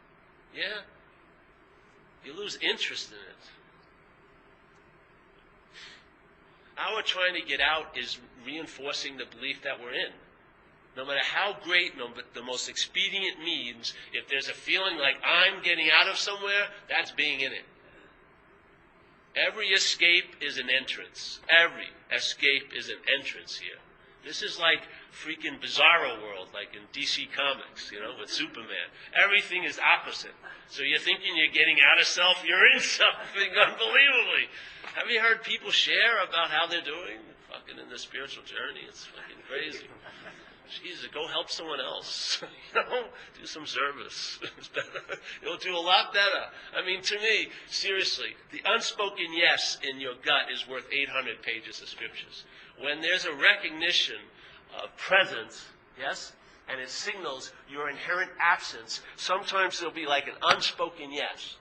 Yeah? You lose interest in it. Our trying to get out is reinforcing the belief that we're in. No matter how great, the most expedient means, if there's a feeling like I'm getting out of somewhere, that's being in it. Every escape is an entrance. Every escape is an entrance here. This is like freaking Bizarro World, like in DC Comics, with Superman. Everything is opposite. So you're thinking you're getting out of self, you're in something unbelievably. Have you heard people share about how they're doing? Fucking in the spiritual journey, it's fucking crazy. Jesus, go help someone else. Do some service. It's better. You'll do a lot better. I mean, to me, seriously, the unspoken yes in your gut is worth 800 pages of scriptures. When there's a recognition of presence, yes, and it signals your inherent absence, sometimes there'll be like an unspoken yes.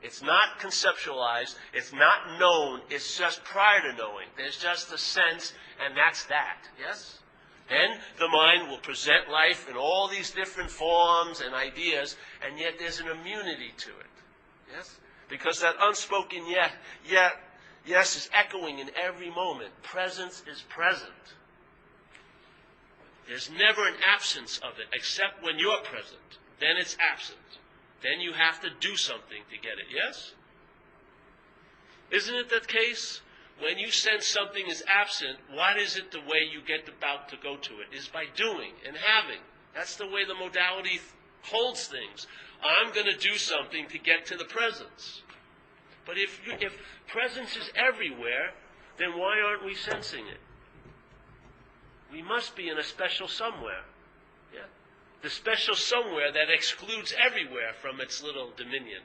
It's not conceptualized, it's not known, it's just prior to knowing. There's just a sense, and that's that, yes? Then the mind will present life in all these different forms and ideas, and yet there's an immunity to it, yes? Because that unspoken yes is echoing in every moment. Presence is present. There's never an absence of it, except when you're present. Then it's absent. Then you have to do something to get it, yes? Isn't it the case? When you sense something is absent, what is it the way you get about to go to it? Is by doing and having. That's the way the modality holds things. I'm going to do something to get to the presence. But if presence is everywhere, then why aren't we sensing it? We must be in a special somewhere. Yeah? The special somewhere that excludes everywhere from its little dominion.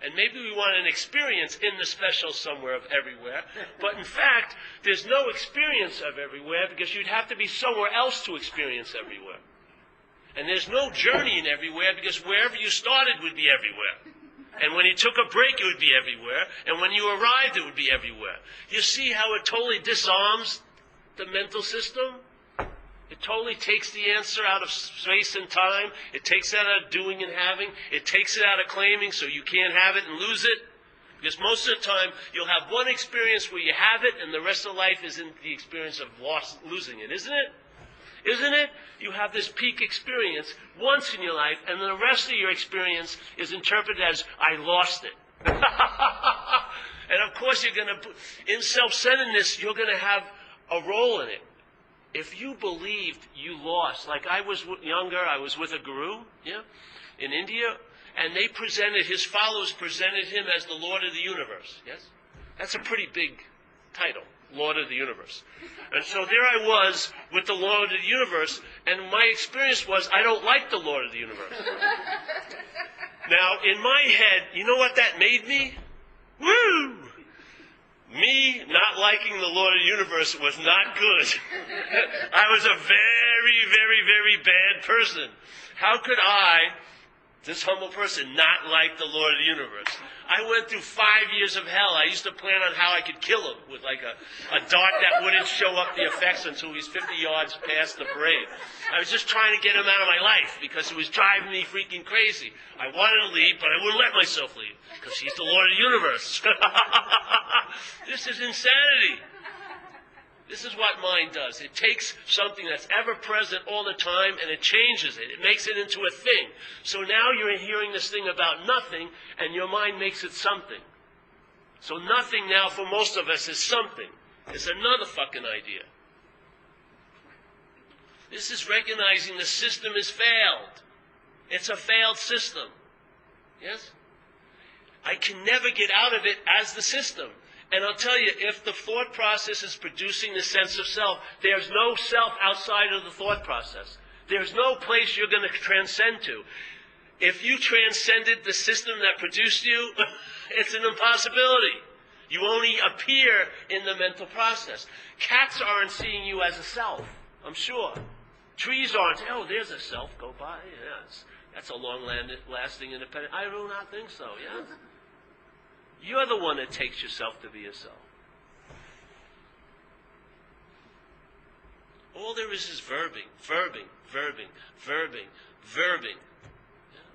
And maybe we want an experience in the special somewhere of everywhere, but in fact, there's no experience of everywhere because you'd have to be somewhere else to experience everywhere. And there's no journey in everywhere because wherever you started would be everywhere. And when you took a break, it would be everywhere. And when you arrived, it would be everywhere. You see how it totally disarms the mental system? It totally takes the answer out of space and time. It takes it out of doing and having. It takes it out of claiming so you can't have it and lose it. Because most of the time, you'll have one experience where you have it and the rest of life is in the experience of losing it, isn't it? Isn't it? You have this peak experience once in your life and the rest of your experience is interpreted as, I lost it. And of course, in self-centeredness, you're going to have a role in it. If you believed you lost, like I was younger, I was with a guru, in India, and his followers presented him as the Lord of the universe, yes? That's a pretty big title, Lord of the universe. And so there I was with the Lord of the universe, and my experience was, I don't like the Lord of the universe. Now, in my head, you know what that made me? Woo! Me not liking the Lord of the universe was not good. I was a very very, very, very bad person. How could I, this humble person, not like the Lord of the universe? I went through 5 years of hell. I used to plan on how I could kill him with like a dart that wouldn't show up the effects until he's 50 yards past the parade. I was just trying to get him out of my life because it was driving me freaking crazy. I wanted to leave, but I wouldn't let myself leave because he's the Lord of the universe. This is insanity. This is what mind does. It takes something that's ever present all the time and it changes it. It makes it into a thing. So now you're hearing this thing about nothing and your mind makes it something. So nothing now for most of us is something. It's another fucking idea. This is recognizing the system has failed. It's a failed system. Yes? I can never get out of it as the system. And I'll tell you, if the thought process is producing the sense of self, there's no self outside of the thought process. There's no place you're going to transcend to. If you transcended the system that produced you, it's an impossibility. You only appear in the mental process. Cats aren't seeing you as a self, I'm sure. Trees aren't, oh, there's a self, go by. Yes, that's a long-lasting independent. I do not think so, yes? You're the one that takes yourself to be yourself. All there is verbing, verbing, verbing, verbing, verbing. Yeah.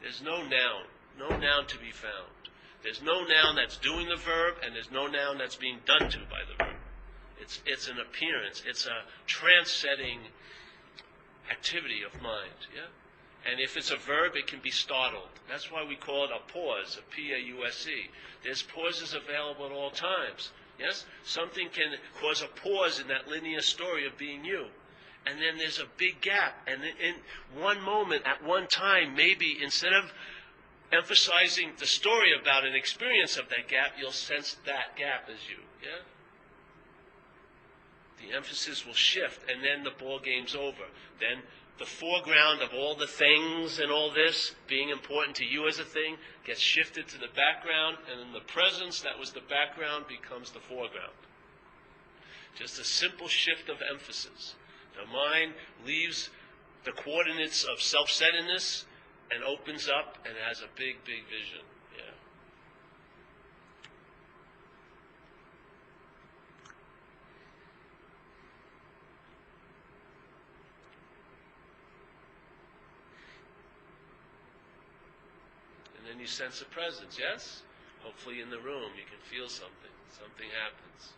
There's no noun to be found. There's no noun that's doing the verb, and there's no noun that's being done to by the verb. It's an appearance. It's a trance-setting activity of mind. Yeah. And if it's a verb, it can be startled. That's why we call it a pause, a P-A-U-S-E. There's pauses available at all times. Yes? Something can cause a pause in that linear story of being you. And then there's a big gap. And in one moment, at one time, maybe instead of emphasizing the story about an experience of that gap, you'll sense that gap as you. Yeah? The emphasis will shift, and then the ball game's over. Then the foreground of all the things and all this being important to you as a thing gets shifted to the background, and then the presence that was the background becomes the foreground. Just a simple shift of emphasis. The mind leaves the coordinates of self-centeredness and opens up and has a big, big vision. Yeah. And then you sense a presence, yes? Hopefully in the room you can feel something. Something happens.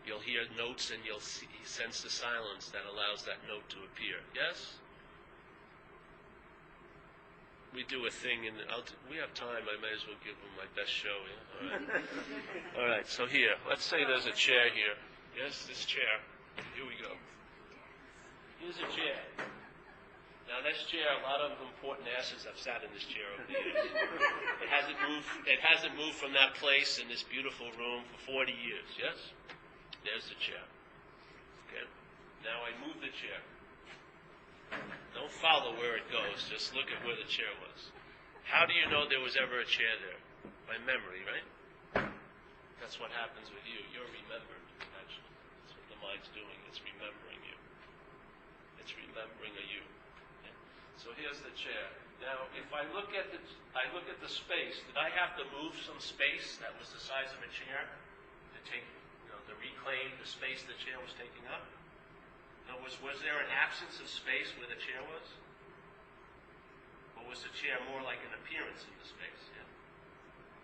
You'll hear notes and you'll sense the silence that allows that note to appear. Yes? We do a thing, and we have time. I may as well give them my best show. Yeah? All right. All right. So here, let's say there's a chair here. Yes, this chair. Here we go. Here's a chair. Now, this chair, a lot of important asses have sat in this chair over the years. It hasn't moved from that place in this beautiful room for 40 years. Yes. There's the chair. Okay. Now I move the chair. Don't follow where it goes. Just look at where the chair was. How do you know there was ever a chair there? By memory, right? That's what happens with you. You're remembered, actually. That's what the mind's doing. It's remembering you. It's remembering a you. Yeah. So here's the chair. Now, if I look at the space, did I have to move some space that was the size of a chair to take, to reclaim the space the chair was taking up? In other words, was there an absence of space where the chair was? Or was the chair more like an appearance in the space? Yeah.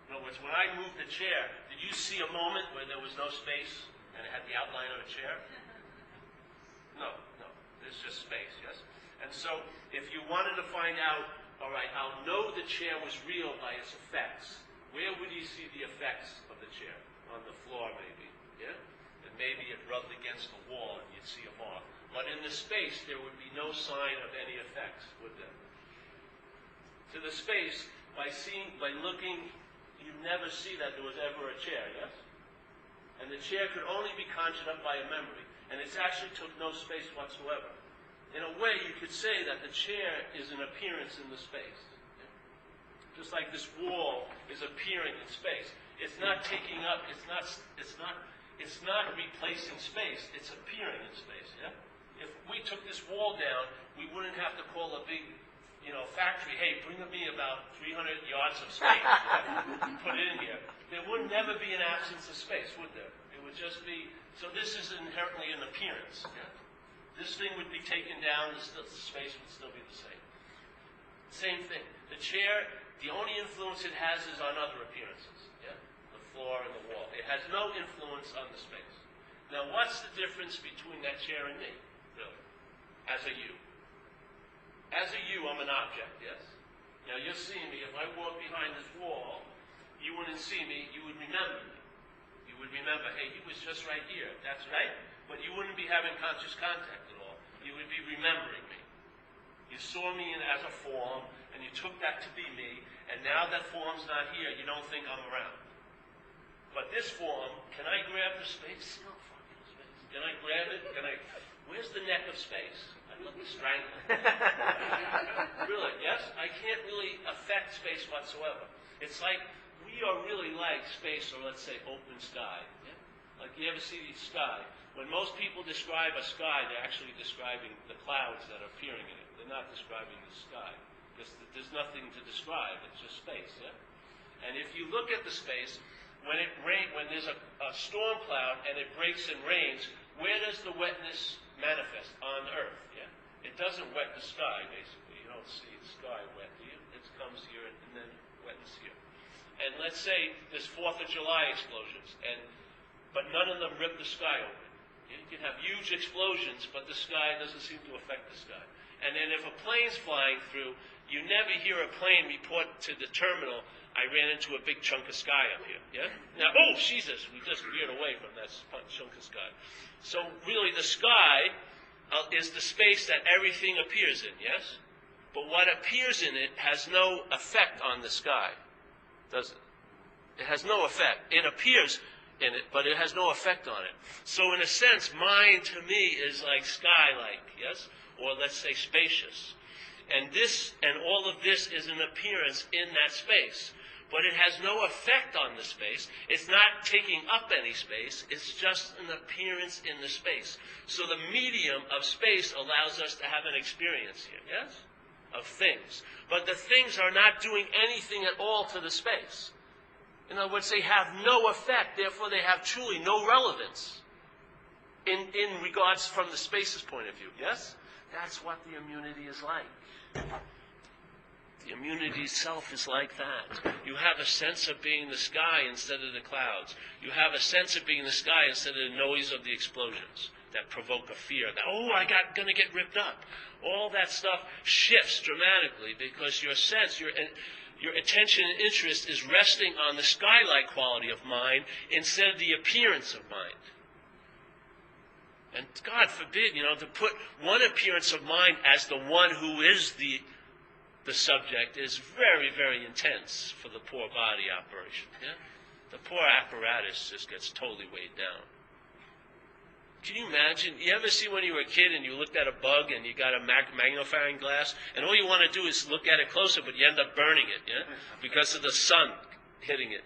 In other words, when I moved the chair, did you see a moment where there was no space and it had the outline of a chair? No. There's just space, yes? And so, if you wanted to find out, all right, I'll know the chair was real by its effects. Where would you see the effects of the chair? On the floor, maybe. Yeah? And maybe it rubbed against the wall and you'd see a mark. But in the space, there would be no sign of any effects, would there? To the space, by looking, you never see that there was ever a chair, yes? And the chair could only be conjured up by a memory. And it actually took no space whatsoever. In a way, you could say that the chair is an appearance in the space. Yeah? Just like this wall is appearing in space. It's not taking up, it's not it's not replacing space, it's appearing in space, yeah? If we took this wall down, we wouldn't have to call a big, factory, hey, bring me about 300 yards of space, put it in here. There would never be an absence of space, would there? It would just be, so this is inherently an appearance, yeah? This thing would be taken down, the space would still be the same. Same thing. The chair, the only influence it has is on other appearances, yeah? The floor and the wall. It has no influence on the space. Now, what's the difference between that chair and me, really, as a you? As a you, I'm an object, yes? Now, you're seeing me. If I walk behind this wall, you wouldn't see me. You would remember me. You would remember, hey, he was just right here. That's right. But you wouldn't be having conscious contact at all. You would be remembering me. You saw me as a form, and you took that to be me, and now that form's not here, you don't think I'm around. But this form, can I grab the space? No fucking space. Can I grab it? Where's the neck of space? I'd love to strangle it. Really, yes? I can't really affect space whatsoever. It's like, we are really like space, or let's say open sky. Yeah? Like, you ever see the sky? When most people describe a sky, they're actually describing the clouds that are appearing in it. They're not describing the sky. Because there's nothing to describe. It's just space, yeah? And if you look at the space, when there's a storm cloud and it breaks and rains, where does the wetness manifest? On Earth, yeah? It doesn't wet the sky, basically. You don't see the sky wet, do you? It comes here and then wetness here. And let's say there's 4th of July explosions, but none of them rip the sky open. You can have huge explosions, but the sky doesn't seem to affect the sky. And then if a plane's flying through, you never hear a plane report to the terminal, I ran into a big chunk of sky up here. Yeah? Now, oh, Jesus, we just veered away from that chunk of sky. So really the sky is the space that everything appears in, yes? But what appears in it has no effect on the sky, does it? It has no effect. It appears in it, but it has no effect on it. So in a sense, mind to me is like sky-like, yes? Or let's say spacious. And all of this is an appearance in that space. But it has no effect on the space. It's not taking up any space. It's just an appearance in the space. So the medium of space allows us to have an experience here, yes? Of things. But the things are not doing anything at all to the space. In other words, they have no effect. Therefore, they have truly no relevance in regards from the space's point of view, yes? That's what the immunity is like. The immunity itself is like that. You have a sense of being the sky instead of the clouds. You have a sense of being the sky instead of the noise of the explosions that provoke a fear that, I'm going to get ripped up. All that stuff shifts dramatically because your sense, your attention and interest is resting on the sky-like quality of mind instead of the appearance of mind. And God forbid, to put one appearance of mind as the one who is the subject is very, very intense for the poor body operation. Yeah? The poor apparatus just gets totally weighed down. Can you imagine? You ever see when you were a kid and you looked at a bug and you got a magnifying glass and all you want to do is look at it closer, but you end up burning it, yeah? Because of the sun hitting it.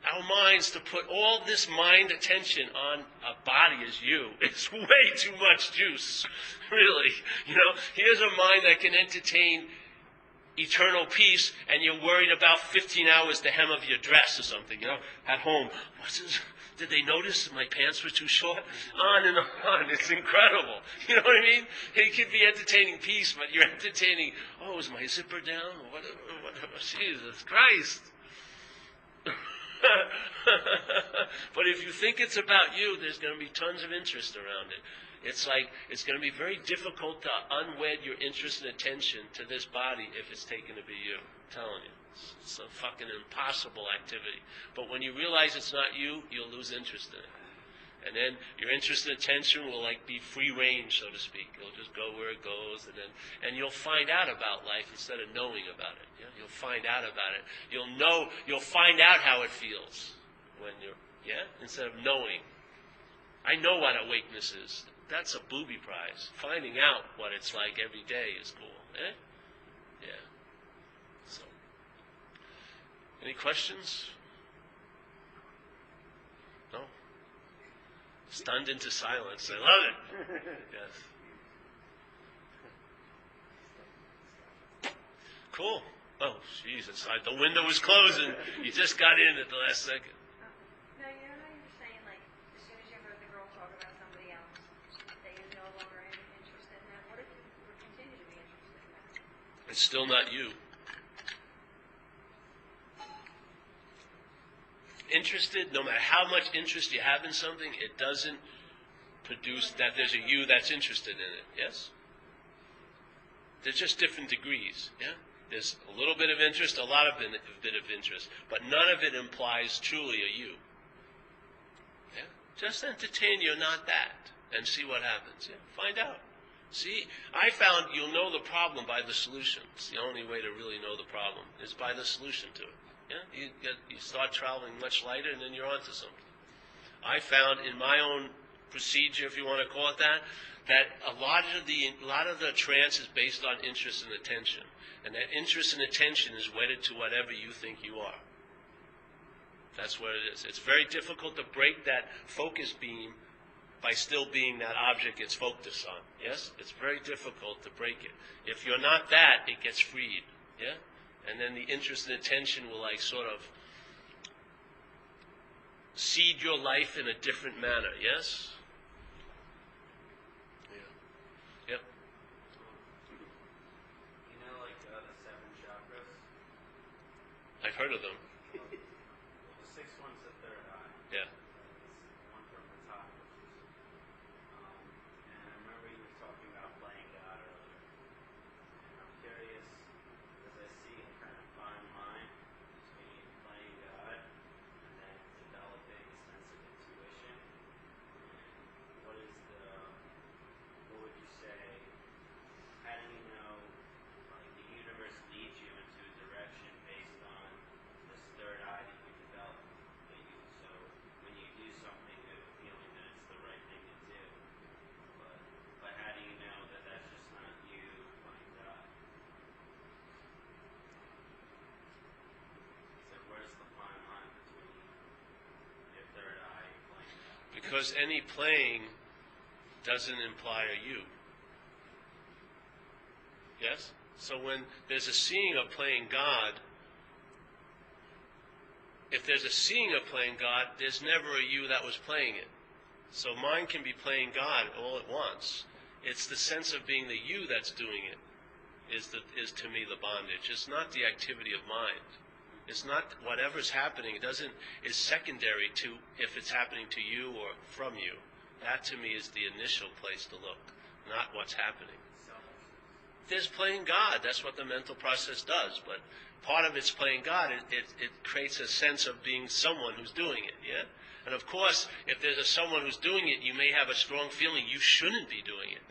Our minds, to put all this mind attention on a body as you, it's way too much juice, really. Here's a mind that can entertain eternal peace, and you're worried about 15 hours the hem of your dress or something, at home. Did they notice my pants were too short? On and on. It's incredible. You know what I mean? He could be entertaining peace, but you're entertaining, is my zipper down? Whatever. Jesus Christ. But if you think it's about you, there's going to be tons of interest around it. It's like, it's going to be very difficult to unwed your interest and attention to this body if it's taken to be you. I'm telling you. It's a fucking impossible activity. But when you realize it's not you, you'll lose interest in it. And then your interest and attention will be free range, so to speak. It'll just go where it goes, and you'll find out about life instead of knowing about it. Yeah? You'll find out about it. You'll find out how it feels when instead of knowing. I know what awakeness is. That's a booby prize. Finding out what it's like every day is cool. Eh? Yeah. So, any questions? No? Stunned into silence. I love it. Yes. Cool. Oh, Jesus. The window was closing. You just got in at the last second. Now, you know how you're saying, like, as soon as you heard the girl talk about somebody else, that you're no longer interested in that? What if you would continue to be interested in that? It's still not you. Interested, no matter how much interest you have in something, it doesn't produce that there's a you that's interested in it. Yes? They're just different degrees. Yeah? There's a little bit of interest, a lot of bit of interest, but none of it implies truly a you. Yeah? Just entertain you're not that and see what happens. Yeah? Find out. See, I found you'll know the problem by the solution. It's the only way to really know the problem is by the solution to it. Yeah? You start traveling much lighter and then you're onto something. I found in my own procedure, if you want to call it that a lot of the trance is based on interest and attention. And that interest and attention is wedded to whatever you think you are. That's what it is. It's very difficult to break that focus beam by still being that object it's focused on. Yes? It's very difficult to break it. If you're not that, it gets freed. Yeah? And then the interest and attention will like sort of seed your life in a different manner. Yes? Yeah. Yep. You know, like the 7 chakras? I've heard of them. Well, the 6th one's the third eye. Yeah. It's the one from the top, which is, and I remember you were talking about playing God earlier. And I'm curious, because I see a kind of fine line between playing God and then developing a sense of intuition. And what would you say, how do you know, like the universe leads you into a direction based on this third eye that you develop? So when you do something, you have a feeling that it's the right thing to do. But how do you know that that's just not you playing God? So where's the fine line between your third eye and playing God? Because any playing doesn't imply a you. Yes? So when there's a seeing of playing God, if there's a seeing of playing God, there's never a you that was playing it. So mind can be playing God all at once. It's the sense of being the you that's doing it is to me the bondage. It's not the activity of mind. It's not whatever's happening. Is secondary to if it's happening to you or from you. That to me is the initial place to look, not what's happening. There's playing God. That's what the mental process does. But part of it's playing God. It creates a sense of being someone who's doing it. Yeah. And of course, if there's someone who's doing it, you may have a strong feeling you shouldn't be doing it,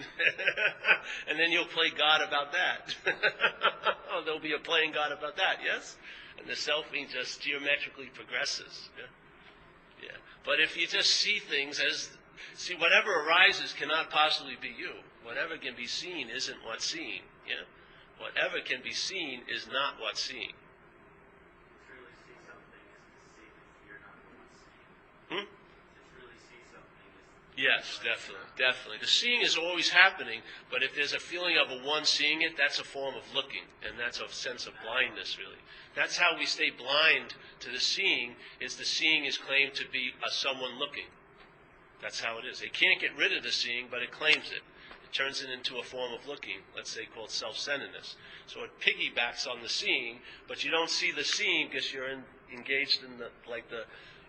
and then you'll play God about that. Oh, there'll be a playing God about that. Yes. And the selfing just geometrically progresses. Yeah. Yeah. But if you just see things see, whatever arises cannot possibly be you. Whatever can be seen isn't what's seen. Yeah? Whatever can be seen is not what's seen. To truly see something is to see that you're not the one seeing. To truly see something is... Yes, definitely. The seeing is always happening, but if there's a feeling of a one seeing it, that's a form of looking, and that's a sense of blindness, really. That's how we stay blind to the seeing, is the seeing is claimed to be a someone looking. That's how it is. It can't get rid of the seeing, but it claims it. It turns it into a form of looking, let's say called self-centeredness. So it piggybacks on the seeing, but you don't see the seeing because you're engaged in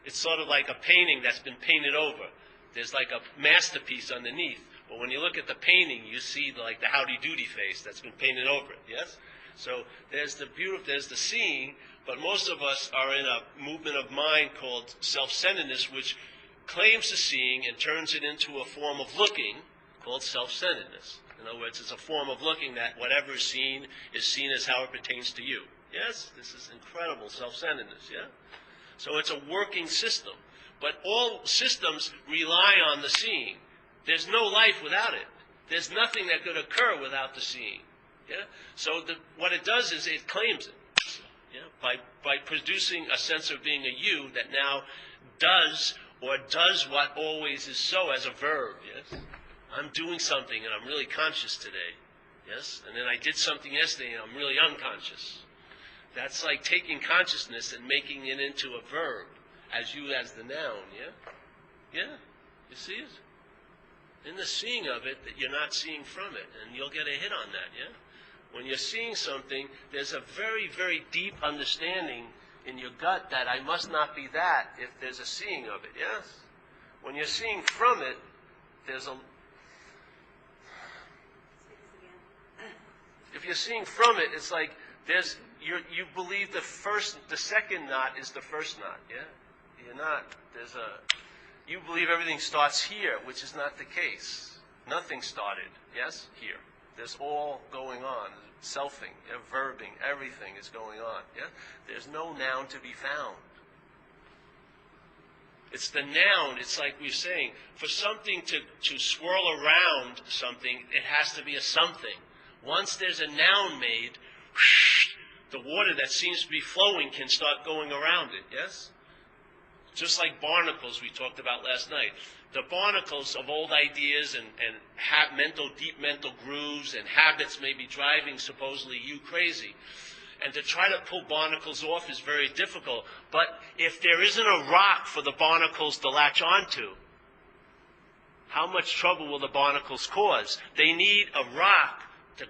it's sort of like a painting that's been painted over. There's like a masterpiece underneath. But when you look at the painting, you see like the howdy-doody face that's been painted over it, yes? So there's the seeing, but most of us are in a movement of mind called self-centeredness, which claims the seeing and turns it into a form of looking called self-centeredness. In other words, it's a form of looking that whatever is seen as how it pertains to you. Yes? This is incredible self-centeredness, yeah? So it's a working system. But all systems rely on the seeing. There's no life without it. There's nothing that could occur without the seeing. Yeah? So what it does is it claims it. Yeah? By producing a sense of being a you that now does or does what always is so as a verb, yes? I'm doing something and I'm really conscious today, yes? And then I did something yesterday and I'm really unconscious. That's like taking consciousness and making it into a verb, as the noun, yeah? Yeah, you see it? In the seeing of it, that you're not seeing from it, and you'll get a hit on that, yeah? When you're seeing something, there's a very, very deep understanding in your gut that I must not be that if there's a seeing of it, yes? When you're seeing from it, there's a... If you're seeing from it, it's like there's... You believe the second knot is the first knot, yeah? You're not... You believe everything starts here, which is not the case. Nothing started, yes? Here. There's all going on. Selfing, verbing, everything is going on, yeah? There's no noun to be found. It's the noun, it's like we're saying, for something to swirl around something, it has to be a something. Once there's a noun made, the water that seems to be flowing can start going around it, yes? Just like barnacles we talked about last night. The barnacles of old ideas and deep mental grooves and habits may be driving supposedly you crazy. And to try to pull barnacles off is very difficult. But if there isn't a rock for the barnacles to latch onto, how much trouble will the barnacles cause? They need a rock to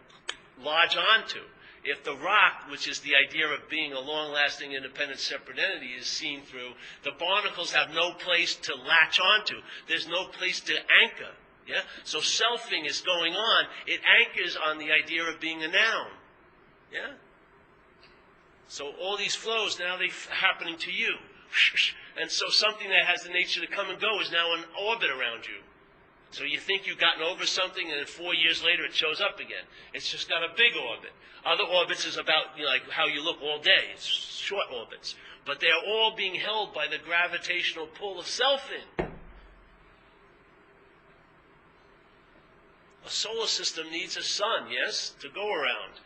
lodge onto. If the rock, which is the idea of being a long-lasting, independent, separate entity, is seen through, the barnacles have no place to latch onto. There's no place to anchor. Yeah? So selfing is going on. It anchors on the idea of being a noun. Yeah? So all these flows, now they're happening to you. And so something that has the nature to come and go is now in orbit around you. So you think you've gotten over something, and then 4 years later it shows up again. It's just got a big orbit. Other orbits is about like how you look all day. It's short orbits. But they're all being held by the gravitational pull of selfing. A solar system needs a sun, yes, to go around.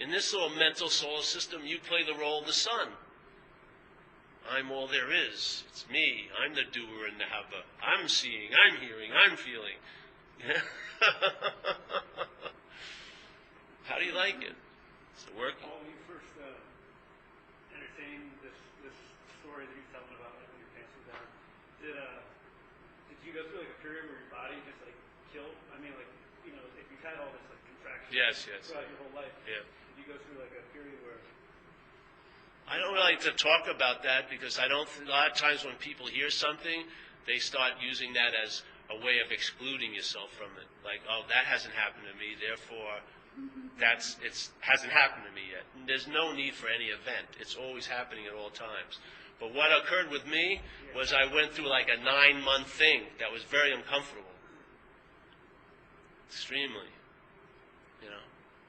In this little mental solar system, you play the role of the sun. I'm all there is. It's me. I'm the doer and the haver. I'm seeing, I'm hearing, I'm feeling. How do you like it? Is it working? When you first entertained this story that you're telling about, like when your pants were down, did you go through like a period where your body just like killed? I mean, like, you know, if you've had all this like contraction throughout your whole life, did you go through like a period where? I don't really like to talk about that because a lot of times when people hear something, they start using that as a way of excluding yourself from it. Like, oh, that hasn't happened to me, therefore it hasn't happened to me yet. And there's no need for any event. It's always happening at all times. But what occurred with me was I went through like a 9-month thing that was very uncomfortable. Extremely. You know,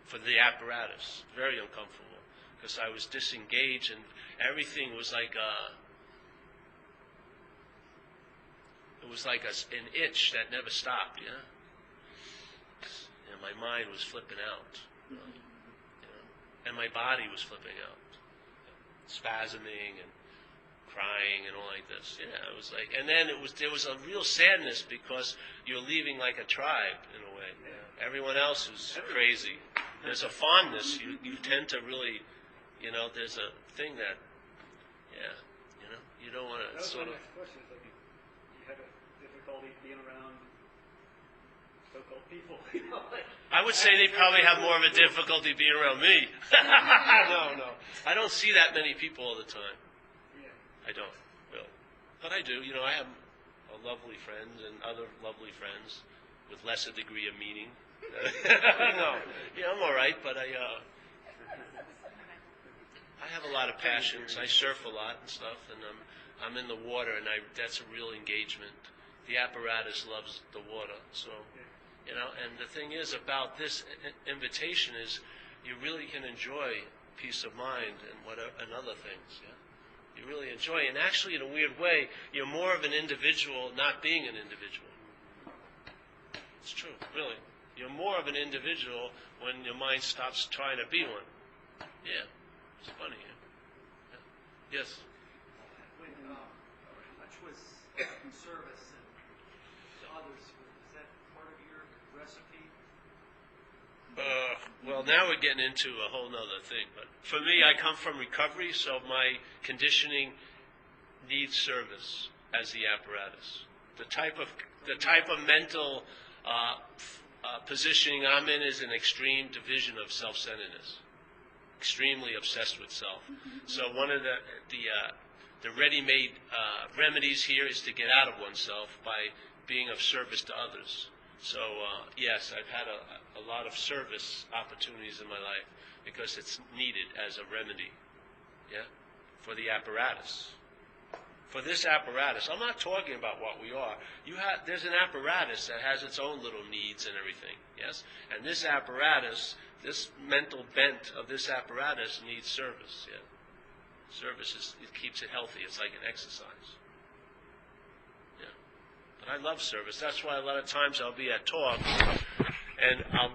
for the apparatus. Very uncomfortable. Because I was disengaged and everything was like an itch that never stopped, yeah? And my mind was flipping out, you know? And my body was flipping out, spasming and crying and all like this. Yeah, it was like, and then there was a real sadness because you're leaving like a tribe in a way. Yeah. Everyone else is crazy. There's a fondness. You tend to really... You know, there's a thing that, you don't want to sort of... That was my next question. Is like you had a difficulty being around so-called people. You know, like, I would say they probably have more of a difficulty being around me. No. I don't see that many people all the time. Yeah. I don't, really. But I do. You know, I have a lovely friends and other lovely friends with lesser degree of meaning. No. Yeah, I'm all right, but I have a lot of passions. I surf a lot and stuff, and I'm in the water, and that's a real engagement. The apparatus loves the water, so, you know, and the thing is about this invitation is you really can enjoy peace of mind and other things, yeah? You really enjoy, and actually in a weird way, you're more of an individual not being an individual. It's true, really. You're more of an individual when your mind stops trying to be one. Yeah. It's funny, yeah? Yes? How much was service and to others. Is that part of your recipe? Well, now we're getting into a whole nother thing. But for me, I come from recovery, so my conditioning needs service as the apparatus. The type of mental positioning I'm in is an extreme division of self-centeredness, extremely obsessed with self. So one of the ready-made remedies here is to get out of oneself by being of service to others. So yes, I've had a lot of service opportunities in my life because it's needed as a remedy, yeah, for the apparatus. For this apparatus, I'm not talking about what we are. There's an apparatus that has its own little needs and everything, yes? And this apparatus, this mental bent of this apparatus needs service, yeah? Service it keeps it healthy. It's like an exercise. Yeah. But I love service. That's why a lot of times I'll be at talks and I'll